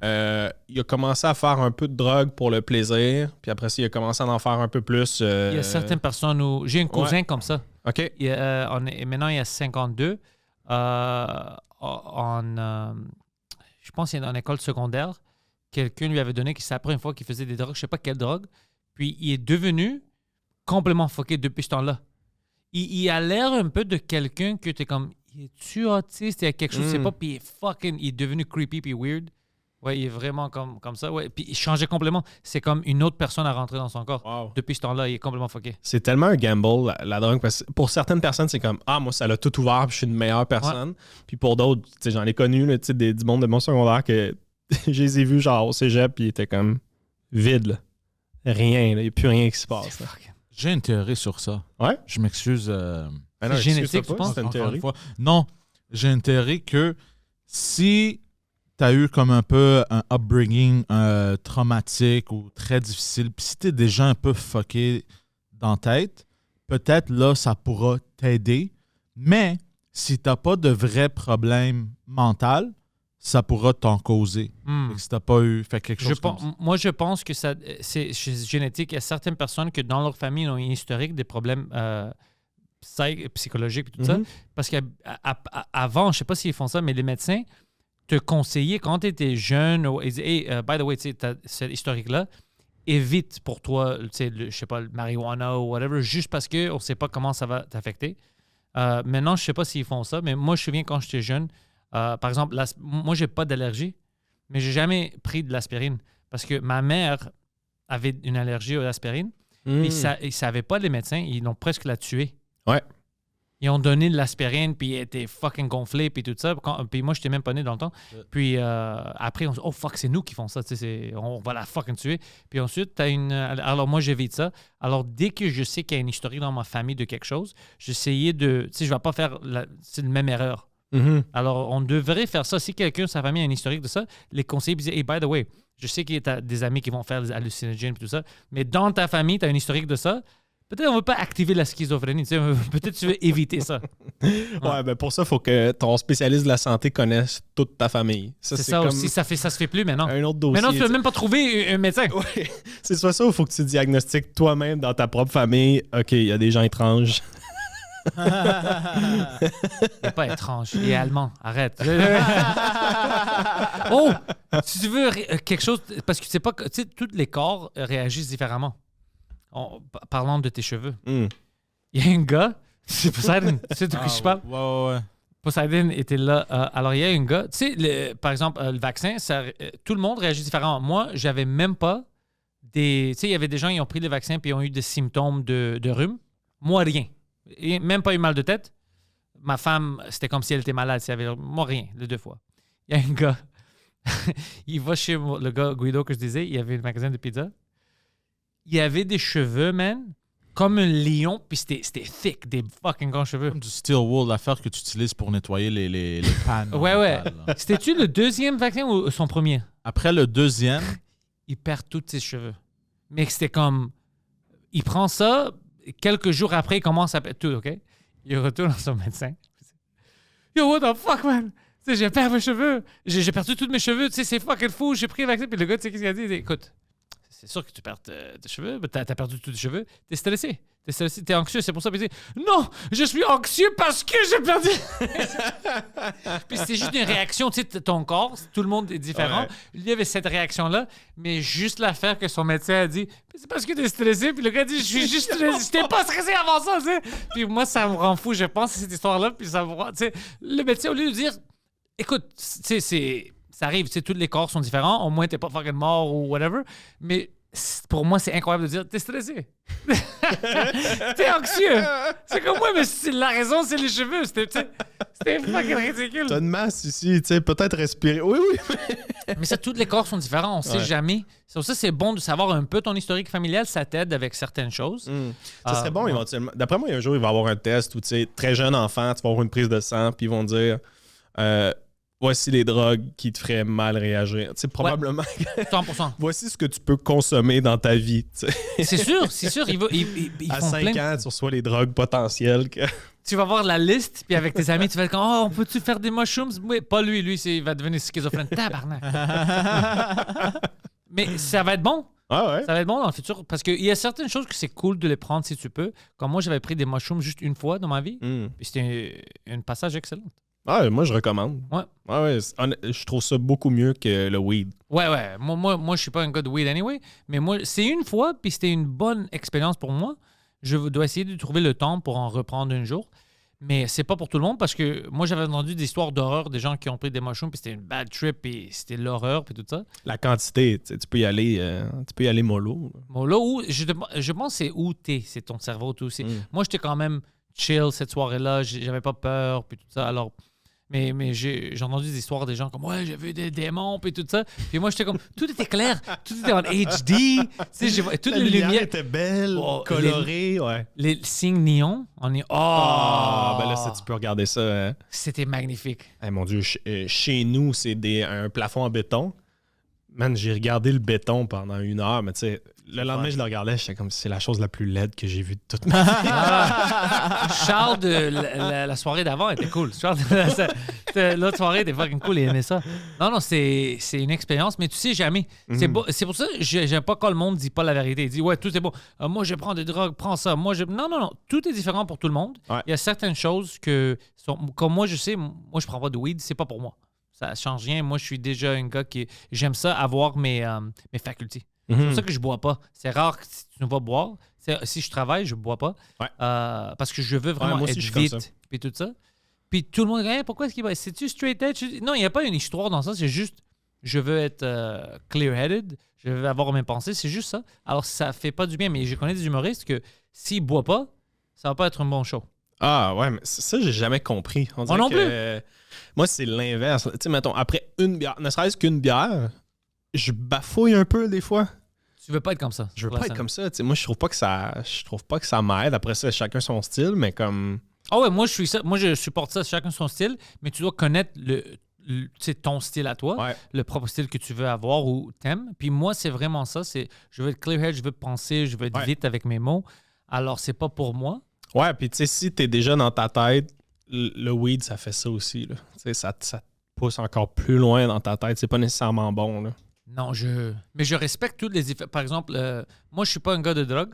il a commencé à faire un peu de drogue pour le plaisir, puis après ça, il a commencé à en faire un peu plus. Il y a certaines personnes où... J'ai un cousin comme ça. OK. Maintenant, il y a 52. Je pense qu'il est en école secondaire. Quelqu'un lui avait donné que c'est la première fois qu'il faisait des drogues, je sais pas quelle drogue. Puis il est devenu complètement fucké depuis ce temps-là. Il a l'air un peu de quelqu'un que tu es comme, es-tu autiste? Il y a quelque chose, je sais pas. Puis il est devenu creepy puis weird. Ouais, il est vraiment comme ça. Ouais. Puis il changeait complètement. C'est comme une autre personne à rentrer dans son corps. Wow. Depuis ce temps-là, il est complètement fucké. C'est tellement un gamble, la drogue, parce que pour certaines personnes, c'est comme, ah, moi, ça l'a tout ouvert, puis je suis une meilleure personne. Puis pour d'autres, tu sais, j'en ai connu, là, tu sais, du monde de mon secondaire que je les ai vus, genre, au cégep, puis ils étaient comme vide, là. Rien, il n'y a plus rien qui se passe. Là. J'ai une théorie sur ça. Ouais? Je m'excuse. Ben non, C'est génétique, excuse-toi tu pas, penses? c'est une Encore théorie. une fois. Non, j'ai une théorie que si tu as eu comme un peu un upbringing traumatique ou très difficile, puis si tu es déjà un peu fucké dans la tête, peut-être là, ça pourra t'aider. Mais si tu n'as pas de vrai problème mental, ça pourra t'en causer. Fait que si tu n'as pas eu fait quelque chose comme ça. Moi, je pense que c'est génétique. Il y a certaines personnes que dans leur famille, ils ont une historique des problèmes psychologiques et tout ça. Parce qu'avant, je ne sais pas s'ils font ça, mais les médecins te conseillaient quand tu étais jeune, ils disaient, hey, by the way, tu sais, cette historique-là, évite pour toi, tu sais, je sais pas, le marijuana ou whatever, juste parce qu'on ne sait pas comment ça va t'affecter. Maintenant, je ne sais pas s'ils font ça, mais moi, je me souviens quand j'étais jeune, par exemple, moi, j'ai pas d'allergie, mais j'ai jamais pris de l'aspirine parce que ma mère avait une allergie à l'aspirine. Ils ne savaient pas, les médecins, ils l'ont presque la tuée. Ouais. Ils ont donné de l'aspirine, puis elle était fucking gonflée, puis tout ça. Puis moi, je n'étais même pas né dans le temps. Puis après, on se dit, oh fuck, c'est nous qui font ça. On va la fucking tuer. Puis ensuite, tu as une. Alors moi, j'évite ça. Alors dès que je sais qu'il y a une historique dans ma famille de quelque chose, j'essayais de. Tu sais, je ne vais pas faire la même erreur. Alors, on devrait faire ça. Si quelqu'un, sa famille a un historique de ça, les conseillers disaient, hey, by the way, je sais qu'il y a des amis qui vont faire des hallucinogènes et tout ça, mais dans ta famille, tu as un historique de ça. Peut-être on ne veut pas activer la schizophrénie. Peut-être tu veux éviter ça. Ouais, ben pour ça, il faut que ton spécialiste de la santé connaisse toute ta famille. C'est ça comme aussi. Ça se fait plus maintenant. un autre dossier. Maintenant, tu ne peux même pas trouver un médecin. Ouais. C'est soit ça ou il faut que tu diagnostiques toi-même dans ta propre famille. OK, il y a des gens étranges. Il n'est pas étrange. Il est allemand. Arrête. Oh! Si tu veux quelque chose... Parce que tu sais pas... Tu sais, tous les corps réagissent différemment. Parlons de tes cheveux. Il y a un gars... C'est Poseidon. Tu sais de qui je parle? Ouais. Poseidon était là. Alors, il y a un gars... Tu sais, par exemple, le vaccin, tout le monde réagit différemment. Moi, j'avais même pas des... Tu sais, il y avait des gens qui ont pris le vaccin puis ont eu des symptômes de rhume. Moi, rien. Même pas eu mal de tête. Ma femme, c'était comme si elle était malade. Moi, rien, les 2 fois. Il y a un gars, il va chez le gars Guido que je disais, il y avait un magasin de pizza. Il y avait des cheveux, man, comme un lion, puis c'était thick, des fucking grands cheveux. Comme du steel wool, l'affaire que tu utilises pour nettoyer les pannes. Ouais. métal, là. C'était-tu le deuxième vaccin ou son premier? Après le deuxième, Il perd tous ses cheveux. Mais c'était comme... Il prend ça, quelques jours après, il commence à perdre tout, OK? Il retourne à son médecin. Yo, what the fuck, man? Tu sais, j'ai perdu mes cheveux. J'ai perdu tous mes cheveux. Tu sais, c'est fucking fou. J'ai pris le vaccin. Puis le gars, tu sais, qu'est-ce qu'il a dit? Il dit, écoute, c'est sûr que tu perds tes cheveux. Mais t'as perdu tous tes cheveux. T'es stressé. T'es anxieux. C'est pour ça. Puis il dit, non, je suis anxieux parce que j'ai perdu. Puis c'est juste une réaction. Tu sais, ton corps, tout le monde est différent. Ouais. Lui, il avait cette réaction-là. Mais juste l'affaire que son médecin a dit, c'est parce que t'es stressé. Puis le gars dit, je suis juste stressé. J'étais pas stressé avant ça, tu sais. Puis moi, ça me rend fou. Je pense à cette histoire-là. Puis ça me rend, tu sais, le médecin, au lieu de dire, écoute, tu sais, ça arrive, tu sais, tous les corps sont différents. Au moins, t'es pas fucking mort ou whatever. Mais pour moi, c'est incroyable de dire, t'es stressé. T'es anxieux. C'est comme moi, mais la raison, c'est les cheveux. C'était fucking ridicule. T'as une masse ici, tu sais, peut-être respirer. Oui. Mais ça, tous les corps sont différents. On sait Ouais. jamais. C'est pour ça que c'est bon de savoir un peu ton historique familial. Ça t'aide avec certaines choses. Ça serait bon ouais. éventuellement. D'après moi, il y a un jour, il va y avoir un test où, tu sais, très jeune enfant, tu vas avoir une prise de sang, puis ils vont dire voici les drogues qui te feraient mal réagir. Tu sais, probablement, 100%. voici ce que tu peux consommer dans ta vie. Tu sais. C'est sûr. Ils À font 5 plein. ans, tu reçois les drogues potentielles. Tu vas voir la liste, puis avec tes amis, tu vas être comme, oh, on peut-tu faire des mushrooms? Oui, pas lui. Lui, il va devenir schizophrène. Tabarnak. Mais ça va être bon. Ah ouais? Ça va être bon dans le futur. Parce qu'il y a certaines choses que c'est cool de les prendre si tu peux. Comme moi, j'avais pris des mushrooms juste une fois dans ma vie. Puis c'était un passage excellent. Ah, moi, je recommande. Ouais. Ouais, je trouve ça beaucoup mieux que le weed. Ouais. Moi, je suis pas un gars de weed anyway. Mais moi, c'est une fois, puis c'était une bonne expérience pour moi. Je dois essayer de trouver le temps pour en reprendre un jour. Mais c'est pas pour tout le monde parce que moi, j'avais entendu des histoires d'horreur des gens qui ont pris des mushrooms, puis c'était une bad trip, puis c'était l'horreur, puis tout ça. La quantité, tu sais, tu peux y aller mollo. Bon, là où, je pense que c'est où t'es, c'est ton cerveau, tout aussi. Moi, j'étais quand même chill cette soirée-là, j'avais pas peur, puis tout ça. Alors, mais j'ai entendu des histoires des gens comme, ouais, j'ai vu des démons, puis tout ça. Puis moi, j'étais comme, tout était clair, tout était en HD. Tu sais, toutes les lumières. était belle, Oh, colorée, ouais. Les signes néons, on est. Ah, ben là, ça, tu peux regarder ça. Hein. C'était magnifique. Eh, mon Dieu, chez nous, c'est un plafond en béton. Man, j'ai regardé le béton pendant 1 heure, mais tu sais, le lendemain, je le regardais, j'étais comme, c'est la chose la plus laide que j'ai vue de toute ma vie. Charles, la soirée d'avant était cool. Charles, l'autre soirée était fucking cool, il aimait ça. Non, c'est une expérience, mais tu sais jamais. C'est pour ça que j'aime pas quand le monde dit pas la vérité. Il dit, ouais, tout est bon. Moi, je prends des drogues, prends ça. Non. Tout est différent pour tout le monde. Ouais. Il y a certaines choses que, comme moi, je sais, moi, je prends pas de weed, c'est pas pour moi. Ça change rien. Moi, je suis déjà un gars qui... J'aime ça, avoir mes facultés. C'est pour ça que je bois pas. C'est rare que si tu ne vas boire. Si je travaille, je bois pas. Ouais. Parce que je veux vraiment moi aussi, être je suis comme ça. vite. Puis tout ça. Puis tout le monde dit, hey, pourquoi est-ce qu'il va... C'est-tu straight edge? Non, il n'y a pas une histoire dans ça. C'est juste, je veux être clear-headed. Je veux avoir mes pensées. C'est juste ça. Alors, ça fait pas du bien. Mais je connais des humoristes que s'ils boivent pas, ça va pas être un bon show. Ah ouais, mais ça, j'ai jamais compris. On dirait non que, moi, c'est l'inverse. Tu sais, mettons, après une bière, ne serait-ce qu'une bière, je bafouille un peu des fois. Tu veux pas être comme ça. Je veux pas être comme ça. Tu sais, moi, je trouve pas que ça m'aide. Après ça, chacun son style, mais comme... Ah ouais, moi je supporte ça, chacun son style, mais tu dois connaître tu sais, ton style à toi, Ouais. le propre style que tu veux avoir ou t'aimes. Puis moi, c'est vraiment ça. Je veux être clear-head, je veux penser, je veux être Ouais. vite avec mes mots. Alors, c'est pas pour moi. Ouais, puis tu sais, si t'es déjà dans ta tête, le weed, ça fait ça aussi. Là. Tu sais, ça te pousse encore plus loin dans ta tête. C'est pas nécessairement bon. Là. Non, mais je respecte tous les effets. Par exemple, moi, je suis pas un gars de drogue.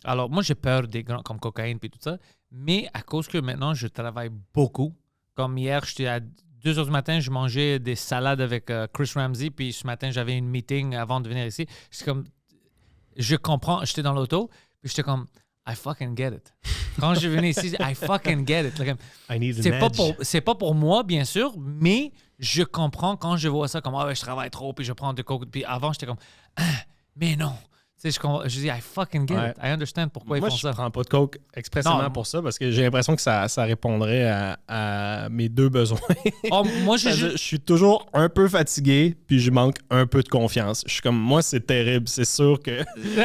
Alors, moi, j'ai peur des grands comme cocaïne et tout ça. Mais à cause que maintenant, je travaille beaucoup. Comme hier, j'étais à 2 heures du matin, je mangeais des salades avec Chris Ramsey. Puis ce matin, j'avais une meeting avant de venir ici. Je comprends. J'étais dans l'auto. Puis j'étais comme, I fucking get it. Quand je venais ici, I fucking get it. Like, I need c'est pas pour moi, bien sûr, mais je comprends quand je vois ça comme, ah ouais, je travaille trop, puis je prends de coke. Puis avant, j'étais comme, ah, mais non, Tu sais, je dis, I fucking get Ouais. it. I understand pourquoi Moi, ils font je ça. prends pas de coke expressément Non. pour ça parce que j'ai l'impression que ça répondrait à mes deux besoins. Oh, moi, j'ai Je juste... suis toujours un peu fatigué puis je manque un peu de confiance. Je suis comme, moi, c'est terrible. C'est sûr que,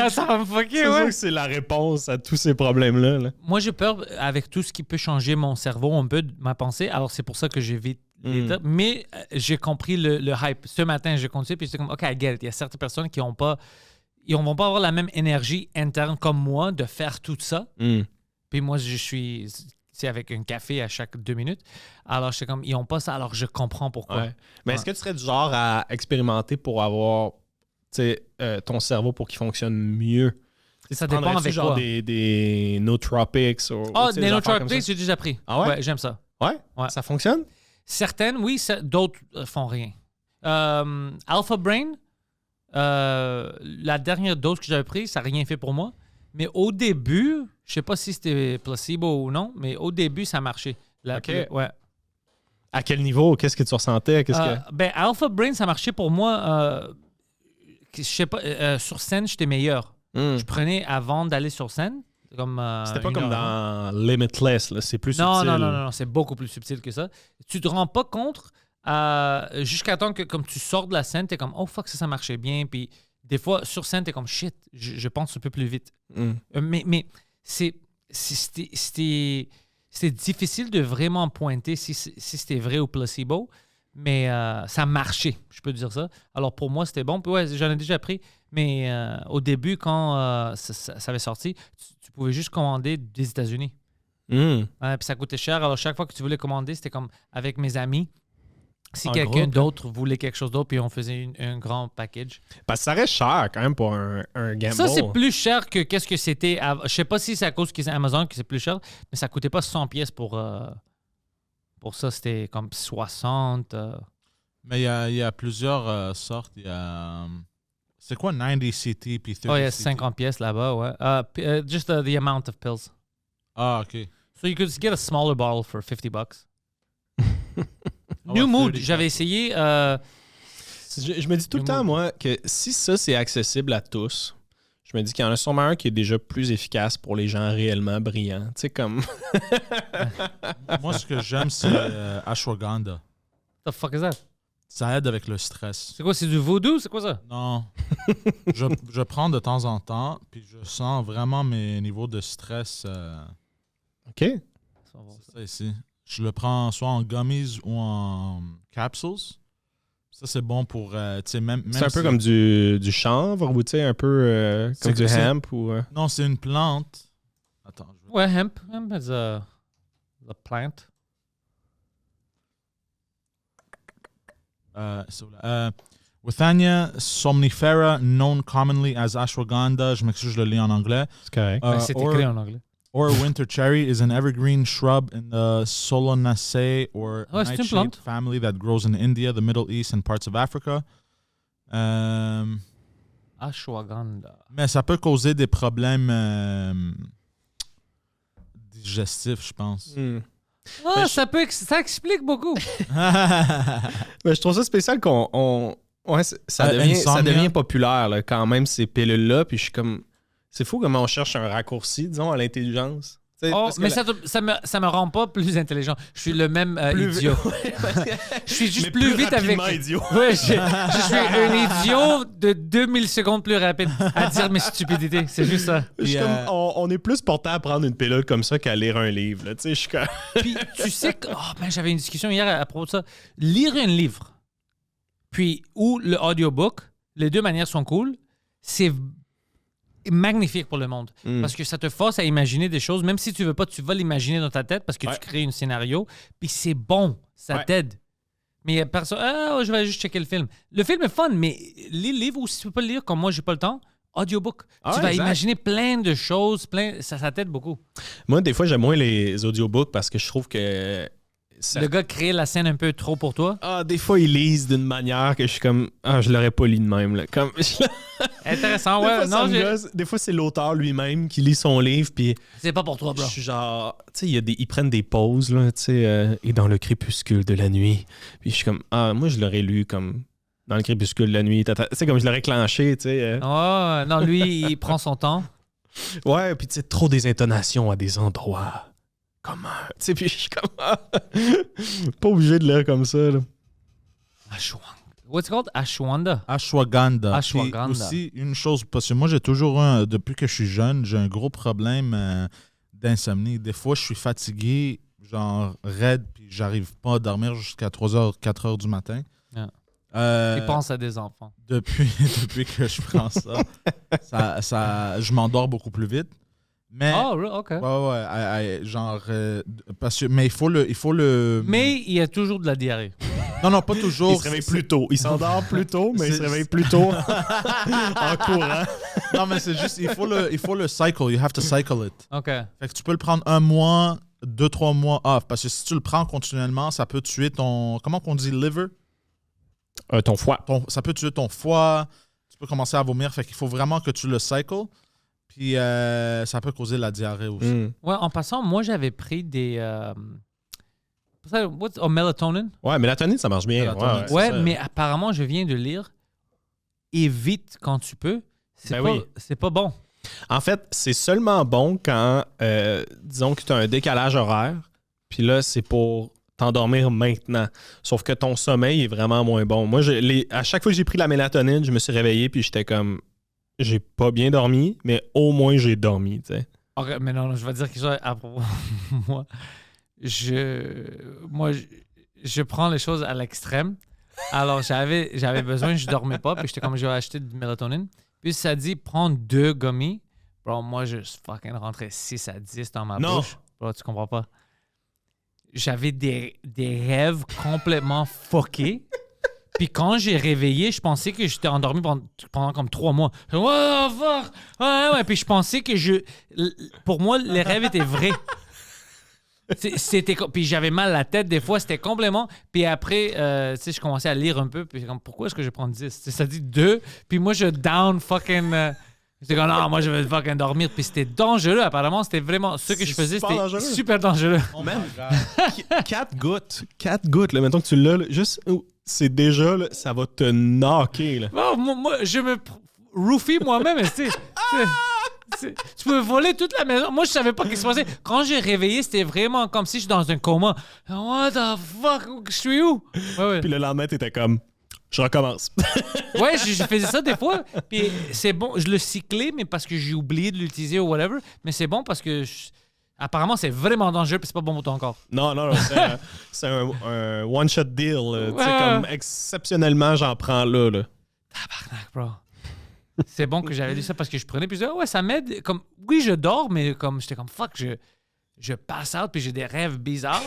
Ça va me fucker, c'est sûr ouais. que c'est la réponse à tous ces problèmes-là. là. Moi, j'ai peur avec tout ce qui peut changer mon cerveau, un peu de ma pensée. Alors, c'est pour ça que j'évite l'étape. Mais j'ai compris le hype. Ce matin, j'ai continué, puis j'étais comme, OK, I get it. Il y a certaines personnes qui vont pas avoir la même énergie interne comme moi de faire tout ça. Mm. Puis moi, c'est avec un café à chaque 2 minutes. Alors, j'étais comme, ils n'ont pas ça. Alors, je comprends pourquoi. Ouais. Mais est-ce que tu serais du genre à expérimenter pour avoir ton cerveau pour qu'il fonctionne mieux? Ça dépend Prendrais-tu avec genre quoi. des nootropics ou Ah, tu sais, des affaires comme nootropics, ça? j'ai déjà pris. Ah ouais? J'aime ça. Ouais? Ouais. Ça fonctionne? Certaines, oui, d'autres font rien. Alpha Brain, la dernière dose que j'avais prise, ça n'a rien fait pour moi. Mais au début, je sais pas si c'était placebo ou non, mais au début, ça marchait. OK. Ouais. À quel niveau? Qu'est-ce que tu ressentais? Ben, Alpha Brain, ça marchait pour moi. Je sais pas, sur scène, j'étais meilleur. Hmm. Je prenais avant d'aller sur scène. Comme, C'était pas une comme heure avant. dans Limitless, là. C'est plus Non, subtil. non, c'est beaucoup plus subtil que ça. Tu te rends pas compte jusqu'à temps que comme tu sors de la scène, tu es comme, oh fuck, ça marchait bien. Puis des fois, sur scène, tu es comme, shit, je pense un peu plus vite. Hmm. Mais c'était difficile de vraiment pointer si c'était vrai ou placebo, mais ça marchait, je peux dire ça. Alors pour moi, c'était bon. Puis ouais, j'en ai déjà pris, mais au début, quand ça avait sorti, tu pouvais juste commander des États-Unis. Hmm. Puis ça coûtait cher. Alors chaque fois que tu voulais commander, c'était comme avec mes amis. Si En quelqu'un groupe, d'autre voulait quelque chose d'autre, puis on faisait un grand package. Parce que ça reste cher quand même pour un gamble. Ça, c'est plus cher que qu'est-ce que c'était. Je sais pas si c'est à cause que c'est Amazon que c'est plus cher, mais ça coûtait pas 100 pièces pour ça. C'était comme 60. Mais il y a plusieurs sortes. Il y a. C'est quoi 90 CT puis 30 Oh, il y a CT? 50 pièces là-bas, ouais. Just the amount of pills. Ah, OK. So you could get a smaller bottle for $50. Ah New ouais, Mood, 30. j'avais essayé. Je me dis tout le temps, moi, que si ça, c'est accessible à tous, je me dis qu'il y en a sûrement un qui est déjà plus efficace pour les gens réellement brillants. Tu sais, comme... Moi, ce que j'aime, c'est ashwagandha. What the fuck is that? Ça aide avec le stress. C'est quoi, c'est du voodoo? C'est quoi ça? Non. je prends de temps en temps, puis je sens vraiment mes niveaux de stress. OK. C'est ça ici. Je le prends soit en gummies ou en capsules. Ça, c'est bon pour, tu sais, même C'est un peu si- comme du chanvre ou tu sais, un peu comme C'est- du c'est- hemp ou... Non, c'est une plante. Attends, je vais... Ouais, hemp. Hemp is a plant. Withania somnifera, known commonly as ashwagandha. Je m'excuse, je le lis en anglais. C'est correct. C'est écrit en anglais. Or winter cherry is an evergreen shrub in the Solanaceae or Oh, c'est une nightshade plante. family that grows in India, the Middle East, and parts of Africa. Ashwagandha. Mais ça peut causer des problèmes digestifs, je pense. Hmm. Ah, Mais ça explique beaucoup. Mais je trouve ça spécial qu'on... Ouais, ça Insomnia. devient populaire là, quand même, ces pilules-là. Puis je suis comme... C'est fou comment on cherche un raccourci, disons, à l'intelligence. Tu sais, Oh, parce que mais la- ça me rend pas plus intelligent. Je suis le même Plus idiot. Je suis juste mais plus vite avec. rapidement idiot. Ouais, je suis un idiot de 2000 secondes plus rapide à dire mes stupidités. C'est juste ça. Je suis Puis, comme, on est plus porté à prendre une pilule comme ça qu'à lire un livre. Là. Tu sais, je suis comme... Puis tu sais que. Oh, ben, j'avais une discussion hier à propos de ça. Lire un livre, puis ou le audiobook, les deux manières sont cool. C'est magnifique pour le monde. Mm. Parce que ça te force à imaginer des choses. Même si tu veux pas, tu vas l'imaginer dans ta tête parce que Ouais. tu crées un scénario. Puis c'est bon. Ça Ouais. t'aide. Mais il y a personne. Ah, je vais juste checker le film. Le film est fun, mais lis le livre ou si tu peux pas le lire, comme moi, j'ai pas le temps, audiobook. Ah tu ouais, vas exact. imaginer plein de choses. Ça t'aide beaucoup. Moi, des fois, j'aime moins les audiobooks parce que je trouve que... Le gars crée la scène un peu trop pour toi. Ah, des fois, ils lisent d'une manière que je suis comme... Ah, je l'aurais pas lu de même. Là. Comme... Intéressant, Des ouais. fois, ça Non, me gosse. Des fois, c'est l'auteur lui-même qui lit son livre, puis c'est pas pour toi, je bro. suis genre... Tu sais, ils prennent des pauses, là, tu sais, et dans le crépuscule de la nuit. Puis je suis comme... Ah, moi, je l'aurais lu comme Dans le crépuscule de la nuit. C'est comme je l'aurais clenché, tu sais. Oh, non, lui, il prend son temps. Ouais, puis tu sais, trop des intonations à des endroits. Comment? Tu sais, puis je suis comme... pas obligé de l'air comme ça, là. Ashwagandha. What's it called? Ashwagandha. Ashwagandha. Ashwagandha. Puis aussi, une chose, parce que moi, j'ai toujours depuis que je suis jeune, j'ai un gros problème d'insomnie. Des fois, je suis fatigué, genre raide, puis j'arrive pas à dormir jusqu'à 3h, 4h du matin. Il pense à des enfants. Depuis que je prends ça, je m'endors beaucoup plus vite. Mais, Oh, really? OK. mais il faut le... Mais il y a toujours de la diarrhée. Non, pas toujours. Il se réveille plus tôt. Il s'endort plus tôt, mais il se réveille plus tôt en courant. Non, mais c'est juste, il faut le cycle. You have to cycle it. OK. Fait que tu peux le prendre 1 mois, 2-3 mois off. Parce que si tu le prends continuellement, ça peut tuer ton... Comment qu'on dit? Liver? Ton foie. Ça peut tuer ton foie. Tu peux commencer à vomir. Fait qu'il faut vraiment que tu le cycles. Puis ça peut causer la diarrhée aussi. Ouais, en passant, moi, j'avais pris des... melatonin? Ouais, mélatonine, ça marche bien. Mélatonine, c'est Ouais, ça. mais apparemment, je viens de lire, évite quand tu peux. Oui. C'est pas bon. En fait, c'est seulement bon quand, disons que tu as un décalage horaire, puis là, c'est pour t'endormir maintenant. Sauf que ton sommeil est vraiment moins bon. Moi, à chaque fois que j'ai pris la mélatonine, je me suis réveillé, puis j'étais comme, j'ai pas bien dormi, mais au moins j'ai dormi, tu sais. OK, mais non, je vais dire quelque chose à propos. moi, je prends les choses à l'extrême. Alors, j'avais besoin, je dormais pas, puis j'étais comme, je vais acheter du mélatonine. Puis ça dit, prends 2 gummies. Bro, moi, je fucking rentrais 6 à 10 dans ma bouche. Bro, tu comprends pas? J'avais des rêves complètement fuckés. Puis quand j'ai réveillé, je pensais que j'étais endormi pendant comme 3 mois. Oh, fuck! Ouais. Puis je pensais que pour moi, les rêves étaient vrais. Puis j'avais mal à la tête des fois, c'était complètement. Puis après, tu sais, je commençais à lire un peu. Puis comme, pourquoi est-ce que je prends 10? Ça dit 2. Puis moi, je down fucking. J'étais comme, non, moi, je vais fucking dormir. Puis c'était dangereux, apparemment. C'était vraiment. Ce que je faisais, super c'était dangereux. super dangereux. Oh my God. 4 gouttes. 4 gouttes, là, mettons que tu l'as, là, juste, c'est déjà, là, ça va te knocker, là. Oh, moi, je me roofie moi-même, tu sais. Tu peux voler toute la maison. Moi, je savais pas ce qui se passait. Quand j'ai réveillé, c'était vraiment comme si je suis dans un coma. What the fuck? Je suis où? Ouais. Puis le lendemain, t'étais comme, je recommence. Ouais, je faisais ça des fois. Puis c'est bon, je le cyclais, mais parce que j'ai oublié de l'utiliser ou whatever. Mais c'est bon parce que apparemment, c'est vraiment dangereux puis c'est pas bon pour ton corps. Non, c'est un one-shot deal. Tu sais, Ouais. comme exceptionnellement, j'en prends là. Tabarnak, bro. C'est bon que j'avais lu ça parce que je prenais puis je disais, ouais, ça m'aide. Comme, oui, je dors, mais comme j'étais comme, fuck, je passe out puis j'ai des rêves bizarres.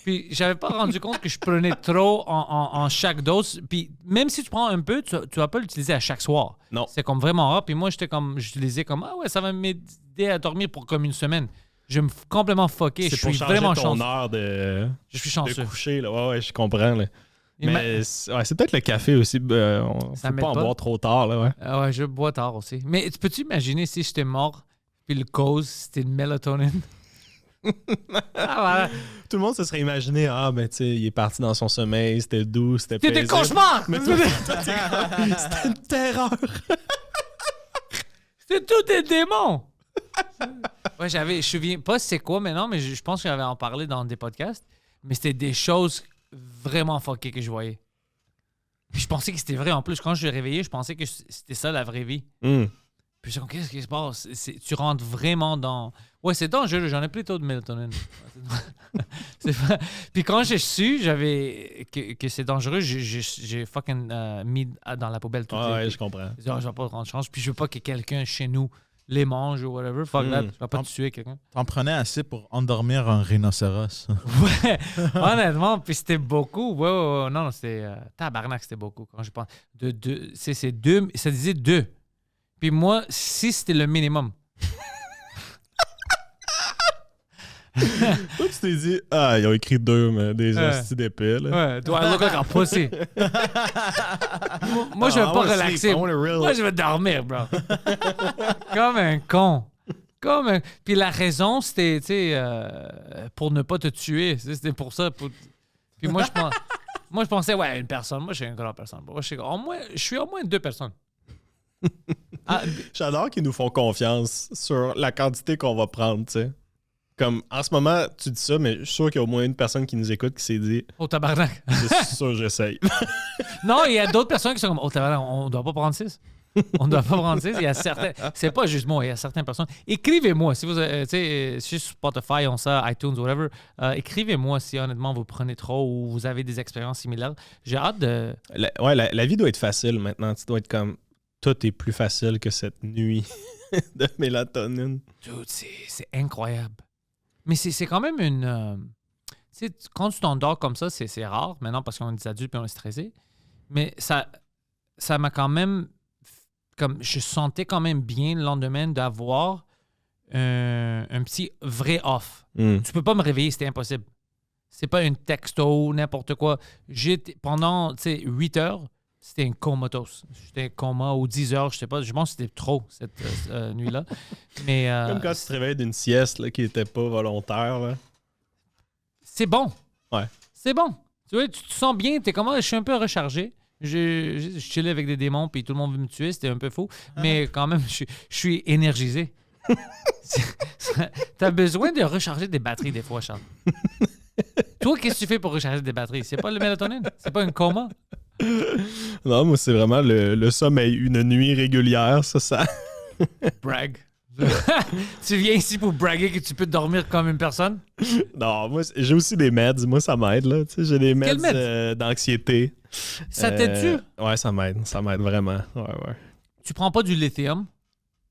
Puis j'avais pas rendu compte que je prenais trop en chaque dose. Puis même si tu prends un peu, tu vas pas l'utiliser à chaque soir. Non. C'est comme vraiment rare. Puis moi, j'utilisais comme, ah ouais, ça va m'aider à dormir pour comme une semaine. Je me complètement fucké. Je C'est pour suis changer vraiment ton chanceux. heure de chanceux. coucher. Là. Ouais, je comprends. Là. Il Mais c'est peut-être le café aussi. On Ça faut m'aide pas en pas. boire trop tard. Là, ouais. Ah ouais, je bois tard aussi. Mais peux-tu imaginer si j'étais mort puis le cause, c'était une mélatonine? Voilà. Tout le monde se serait imaginé, ben tu sais, il est parti dans son sommeil, c'était doux, c'était C'était des paisible. cauchemars! Mais toi, c'était une terreur. C'était tout des démons! Ouais, je me souviens pas c'est quoi maintenant, mais je pense que j'avais en parlé dans des podcasts. Mais c'était des choses vraiment fuckées que je voyais. Puis je pensais que c'était vrai en plus. Quand je me réveillais, je pensais que c'était ça la vraie vie. Puis je me qu'est-ce qui se passe? Tu rentres vraiment dans... Ouais, c'est dangereux. J'en ai plutôt de mélatonine. Puis quand j'ai su que c'est dangereux, j'ai fucking mis dans la poubelle tout Ouais, je comprends. Je vais pas prendre chance. Puis je veux pas que quelqu'un chez nous les mange ou whatever. Fuck that. Je vais pas tuer quelqu'un. T'en prenais assez pour endormir un rhinocéros. Ouais, honnêtement. Puis c'était beaucoup. Ouais. Non, c'était... tabarnak, c'était beaucoup. Quand je pense... C'est 2... Ça disait 2. Puis moi, 6, c'était le minimum. Toi, tu t'es dit, ils ont écrit 2, mais des hosties d'épais. Là. Ouais, do I look like a pussy? moi, je vais pas relaxer. Moi, je vais dormir, bro. Comme un con. Puis la raison, c'était, tu sais, pour ne pas te tuer. C'était pour ça. Puis moi, je pense... Moi, je pensais, ouais, une personne. Moi, je suis une grande personne. Moi, je suis au moins 2 personnes. Ah, J'adore qu'ils nous font confiance sur la quantité qu'on va prendre, tu sais. Comme, en ce moment, tu dis ça, mais je suis sûr qu'il y a au moins une personne qui nous écoute qui s'est dit au tabarnak. « C'est sûr, j'essaye. Non, il y a d'autres personnes qui sont comme, oh, tabarnak, on doit pas prendre 6. On ne doit pas prendre 6. Il y a certains. C'est pas juste moi, il y a certaines personnes. Écrivez-moi. Si vous, tu sais, sur Spotify, on ça, iTunes, whatever. Écrivez-moi si honnêtement vous prenez trop ou vous avez des expériences similaires. J'ai hâte de. » La vie doit être facile maintenant. Tu dois être comme, tout est plus facile que cette nuit de mélatonine. Dude, c'est incroyable. Mais c'est quand même une. Tu sais, quand tu t'endors comme ça, c'est rare maintenant parce qu'on est des adultes et on est stressé. Mais ça m'a quand même. Comme je sentais quand même bien le lendemain d'avoir un petit vrai off. Mm. Tu peux pas me réveiller, c'était impossible. C'est pas une texto, n'importe quoi. Pendant 8 heures, c'était un comatose. J'étais un coma ou 10 heures, je sais pas. Je pense que c'était trop cette nuit-là. Mais Comme quand tu te réveilles d'une sieste là, qui n'était pas volontaire. Là. c'est bon. Ouais. C'est bon. Tu vois, tu te sens bien. T'es comment? Je suis un peu rechargé. Je chillais avec des démons puis tout le monde veut me tuer. C'était un peu fou. Mais quand même, je suis énergisé. T'as besoin de recharger des batteries des fois, Charles. Toi, qu'est-ce que tu fais pour recharger des batteries? C'est pas le mélatonine? C'est pas un coma? Non, moi, c'est vraiment le sommeil. Une nuit régulière, ça. Brag. Tu viens ici pour braguer que tu peux dormir comme une personne? Non, moi, j'ai aussi des meds. Moi, ça m'aide, là. Tu sais, j'ai des Quel meds d'anxiété. Ça t'aide-tu? Ouais, ça m'aide. Ça m'aide vraiment. Ouais. Tu prends pas du lithium?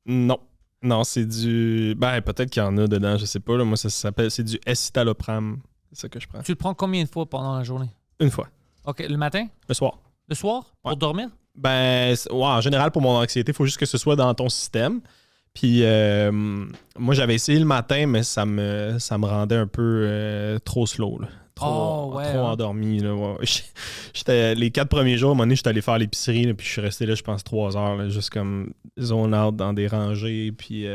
Non. Non, c'est du... Ben, peut-être qu'il y en a dedans, je sais pas. Là. Moi, ça s'appelle... C'est du escitalopram. C'est ça que je prends. Tu le prends combien de fois pendant la journée? Une fois. OK, le matin? Le soir. Le soir? Pour Ouais. dormir? Ben, ouais, en général, pour mon anxiété, il faut juste que ce soit dans ton système. Puis, moi, j'avais essayé le matin, mais ça me rendait un peu trop slow, là. Trop endormi. Là, ouais. Les 4 premiers jours, à un moment donné, j'étais allé faire l'épicerie, là, puis je suis resté là, je pense, 3 heures, là, juste comme zone out dans des rangées. Puis,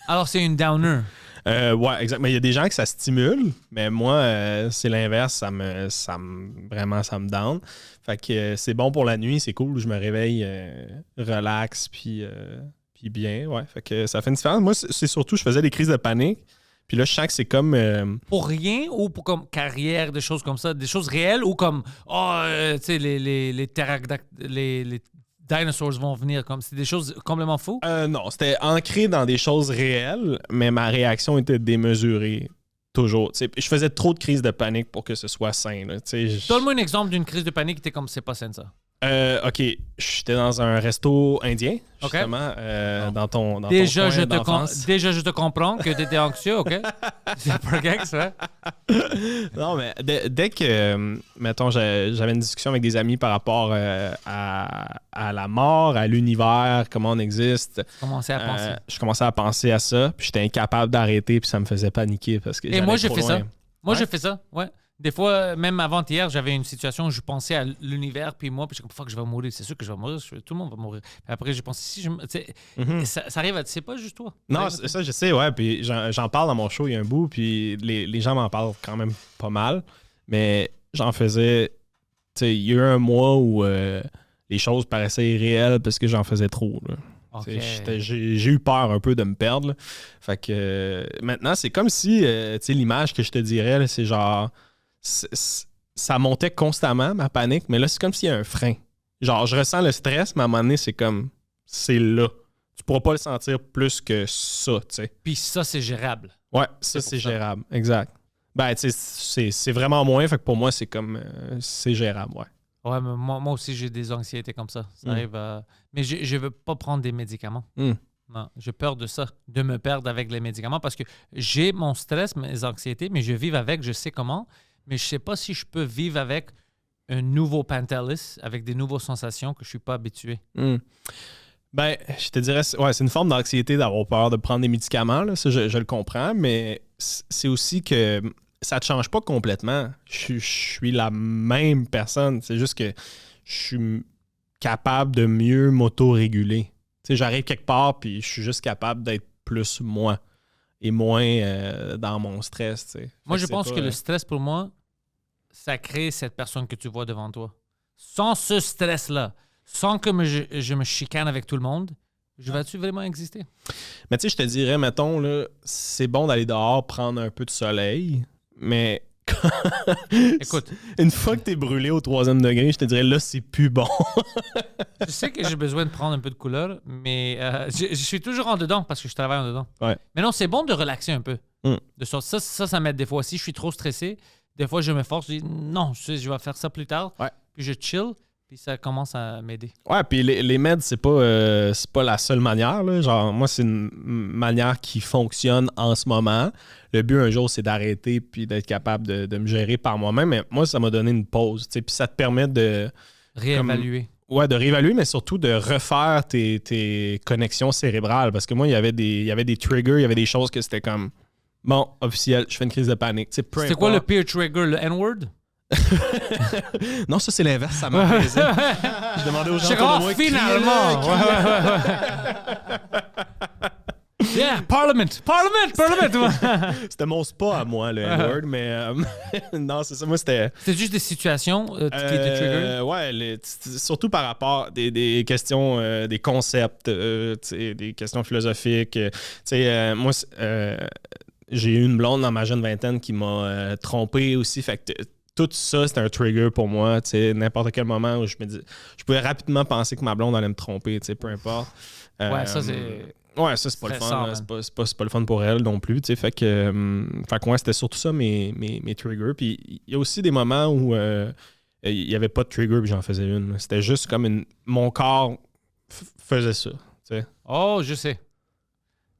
Alors, c'est une downer. ouais, exactement. Il y a des gens que ça stimule, mais moi, c'est l'inverse. Vraiment, ça me down. Fait que c'est bon pour la nuit, c'est cool. Je me réveille relax, puis bien. Ouais, fait que ça fait une différence. Moi, c'est surtout, je faisais des crises de panique. Puis là, je sens que c'est comme... Pour rien ou pour comme carrière, des choses comme ça? Des choses réelles ou comme, tu sais, les dinosaures vont venir comme... C'est des choses complètement fous? non, c'était ancré dans des choses réelles, mais ma réaction était démesurée. Toujours. T'sais, je faisais trop de crises de panique pour que ce soit sain. Là, Donne-moi un exemple d'une crise de panique qui était comme, c'est pas sain, ça. OK, j'étais dans un resto indien, justement, dans ton Déjà, coin d'enfance. Déjà, je te comprends que tu étais anxieux, OK? C'est pas gag, ça. Non, mais dès que, mettons, j'avais une discussion avec des amis par rapport à la mort, à l'univers, comment on existe. Je commençais à penser à ça, puis j'étais incapable d'arrêter, puis ça me faisait paniquer parce que Et moi, j'ai trop fait loin. ça. Moi, Ouais? j'ai fait ça, ouais. Des fois, même avant-hier, j'avais une situation où je pensais à l'univers, puis moi, puis je suis comme, fuck, je vais mourir. C'est sûr que je vais mourir. Tout le monde va mourir. Puis après, j'ai pensé, si je. Ça arrive à. C'est pas juste toi. Non, ça, je sais, ouais. Puis j'en parle dans mon show, il y a un bout, puis les gens m'en parlent quand même pas mal. Mais j'en faisais. Tu sais, il y a eu un mois où les choses paraissaient irréelles parce que j'en faisais trop. Là. Okay. J'ai eu peur un peu de me perdre. Là. Fait que maintenant, c'est comme si, tu sais, l'image que je te dirais, là, c'est genre. Ça montait constamment, ma panique, mais là, c'est comme s'il y a un frein. Genre, je ressens le stress, mais à un moment donné, c'est comme, c'est là. Tu pourras pas le sentir plus que ça, tu sais. Puis ça, c'est gérable. Ouais, ça, c'est gérable. Exact. Ben, tu sais, c'est vraiment moins, fait que pour moi, c'est comme, c'est gérable, ouais. Ouais, mais moi aussi, j'ai des anxiétés comme ça. Ça arrive mais je veux pas prendre des médicaments. Non, j'ai peur de ça, de me perdre avec les médicaments parce que j'ai mon stress, mes anxiétés, mais je vis avec, je sais comment. Mais je sais pas si je peux vivre avec un nouveau Pantelis, avec des nouvelles sensations que je suis pas habitué. Ben, je te dirais, ouais, c'est une forme d'anxiété d'avoir peur de prendre des médicaments, là, ça, je le comprends, mais c'est aussi que ça te change pas complètement. Je suis la même personne, c'est juste que je suis capable de mieux m'auto-réguler. Tu sais, j'arrive quelque part, puis je suis juste capable d'être plus moi. Et moins dans mon stress. Tu sais. Moi, je pense que le stress, pour moi, ça crée cette personne que tu vois devant toi. Sans ce stress-là, sans que je me chicane avec tout le monde, je vais-tu vraiment exister? Mais tu sais, je te dirais, mettons, là, c'est bon d'aller dehors prendre un peu de soleil, mais Écoute, une fois que t'es brûlé au 3e degré, je te dirais, là, c'est plus bon. je sais que j'ai besoin de prendre un peu de couleur, mais je suis toujours en dedans parce que je travaille en dedans. Ouais. Mais non, c'est bon de relaxer un peu. Mm. De sorte, ça m'aide des fois. Si je suis trop stressé, des fois, je me force, je dis non, je vais faire ça plus tard. Ouais. Puis je chill, puis ça commence à m'aider. Ouais, puis les meds, c'est pas la seule manière. Là. Genre, moi, c'est une manière qui fonctionne en ce moment. Le but, un jour, c'est d'arrêter puis d'être capable de me gérer par moi-même. Mais moi, ça m'a donné une pause. Puis ça te permet de... Réévaluer. Ouais, de réévaluer, mais surtout de refaire tes connexions cérébrales. Parce que moi, il y avait des triggers, il y avait des choses que c'était comme... Bon, officiel, je fais une crise de panique. C'était quoi le pire trigger? Le N-word? Non, ça, c'est l'inverse. Ça m'a apaisé. Je demandais aux gens C'est autour de rare, moi, finalement! criez-le. Yeah, Parliament! C'était mon spa à moi, le N-word, mais non, c'est ça. Moi, c'était... C'est juste des situations qui étaient trigger? Ouais, surtout par rapport des questions, des concepts, des questions philosophiques. Moi, j'ai eu une blonde dans ma jeune vingtaine qui m'a trompé aussi. Fait que tout ça, c'était un trigger pour moi. N'importe quel moment où je pouvais rapidement penser que ma blonde allait me tromper, peu importe. Ouais, ça, c'est... Ouais, ça, c'est pas le fun. stressant, Là. C'est pas le fun pour elle non plus. Fait que ouais, c'était surtout ça mes triggers. Puis il y a aussi des moments où il n'y avait pas de trigger puis j'en faisais une. C'était juste comme mon corps faisait ça. T'sais. Oh, je sais.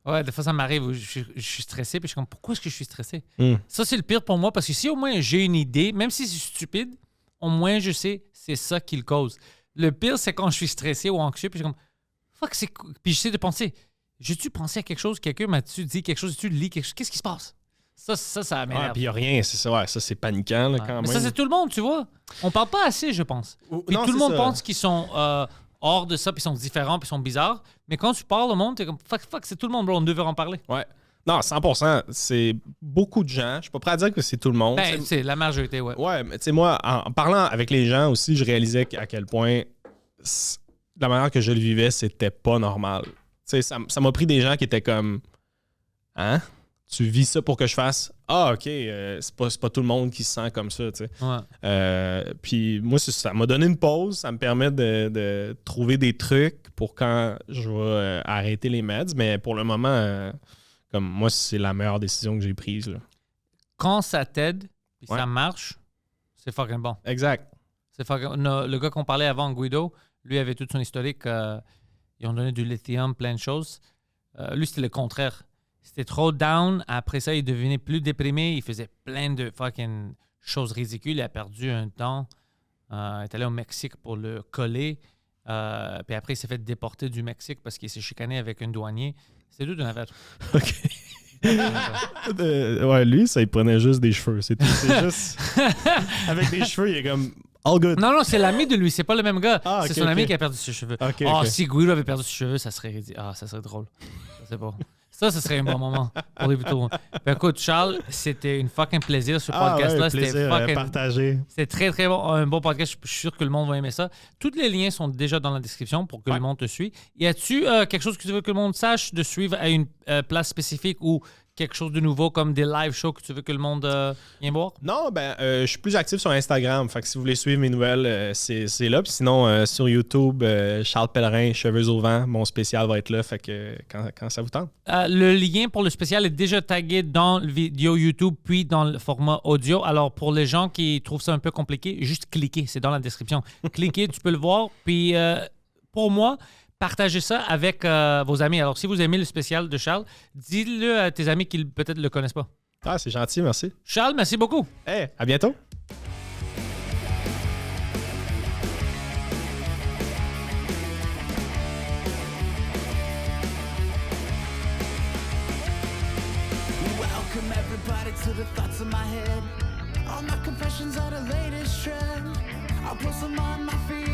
Ouais, des fois, ça m'arrive où je suis stressé, puis je suis comme, pourquoi est-ce que je suis stressé? Ça, c'est le pire pour moi, parce que si au moins j'ai une idée, même si c'est stupide, au moins je sais, c'est ça qui le cause. Le pire, c'est quand je suis stressé ou anxieux, puis je suis comme, fuck, c'est... Puis j'essaie de penser, j'ai-tu pensé à quelque chose? Quelqu'un m'a-tu dit quelque chose? Tu lis quelque chose? Qu'est-ce qui se passe? Ça m'énerve. Ouais, puis il n'y a rien, c'est ça. Ouais, ça, c'est paniquant là, quand Mais même. ça, c'est tout le monde, tu vois. On parle pas assez, je pense. Puis non, tout le c'est monde ça. pense qu'ils sont hors de ça, puis ils sont différents, puis ils sont bizarres. Mais quand tu parles au monde, t'es comme, fuck, c'est tout le monde, bro, on devrait en parler. Ouais. Non, 100%. C'est beaucoup de gens. Je suis pas prêt à dire que c'est tout le monde. Ben, c'est la majorité, ouais. Ouais, mais tu sais, moi, en parlant avec les gens aussi, je réalisais à quel point la manière que je le vivais, c'était pas normal. Tu sais, ça m'a pris des gens qui étaient comme hein? Tu vis ça pour que je fasse ah, ok, c'est pas tout le monde qui se sent comme ça, tu sais. Ouais. Puis moi, ça m'a donné une pause. Ça me permet de trouver des trucs pour quand je vais arrêter les meds. Mais pour le moment, comme moi, c'est la meilleure décision que j'ai prise. Là. Quand ça t'aide, puis Ouais. ça marche, c'est fucking bon. Exact. C'est fucking... Le gars qu'on parlait avant, Guido, lui avait toute son historique. Ils ont donné du lithium, plein de choses. Lui, c'était le contraire. C'était trop down. Après ça, il devenait plus déprimé. Il faisait plein de fucking choses ridicules. Il a perdu un temps. Il est allé au Mexique pour le coller. Puis après, il s'est fait déporter du Mexique parce qu'il s'est chicané avec un douanier. C'est tout une affaire. OK. Ouais, lui, ça, il prenait juste des cheveux. C'est tout. C'est juste... Avec des cheveux, il est comme... All good. Non, c'est l'ami de lui. C'est pas le même gars. Ah, c'est ok, son ami ok. qui a perdu ses cheveux. Ok, Oh, ok. si Guido avait perdu ses cheveux, ça serait ridicule. Ah, ça serait drôle. Ça, c'est bon. Ça serait un bon moment pour les plutôt. Ben, écoute, Charles, c'était une fucking plaisir ce podcast-là. Ouais, C'était plaisir fucking... partagé. C'était très, très bon. Un bon podcast. Je suis sûr que le monde va aimer ça. Tous les liens sont déjà dans la description pour que le monde te suive. Y a-tu quelque chose que tu veux que le monde sache de suivre à une place spécifique ou quelque chose de nouveau comme des live shows que tu veux que le monde vienne voir? Non, je suis plus actif sur Instagram. Fait que si vous voulez suivre mes nouvelles, c'est là. Puis sinon, sur YouTube, Charles Pellerin, Cheveux au vent, mon spécial va être là. Fait que quand ça vous tente. Le lien pour le spécial est déjà tagué dans le vidéo YouTube puis dans le format audio. Alors, pour les gens qui trouvent ça un peu compliqué, juste cliquez. C'est dans la description. Cliquez, tu peux le voir. Puis, pour moi, partagez ça avec vos amis. Alors, si vous aimez le spécial de Charles, dis-le à tes amis qui peut-être ne le connaissent pas. Ah, c'est gentil, merci. Charles, merci beaucoup. Hey, à bientôt. Welcome everybody to the thoughts in my head. All my confessions are the latest trend. I'll post them on my feed.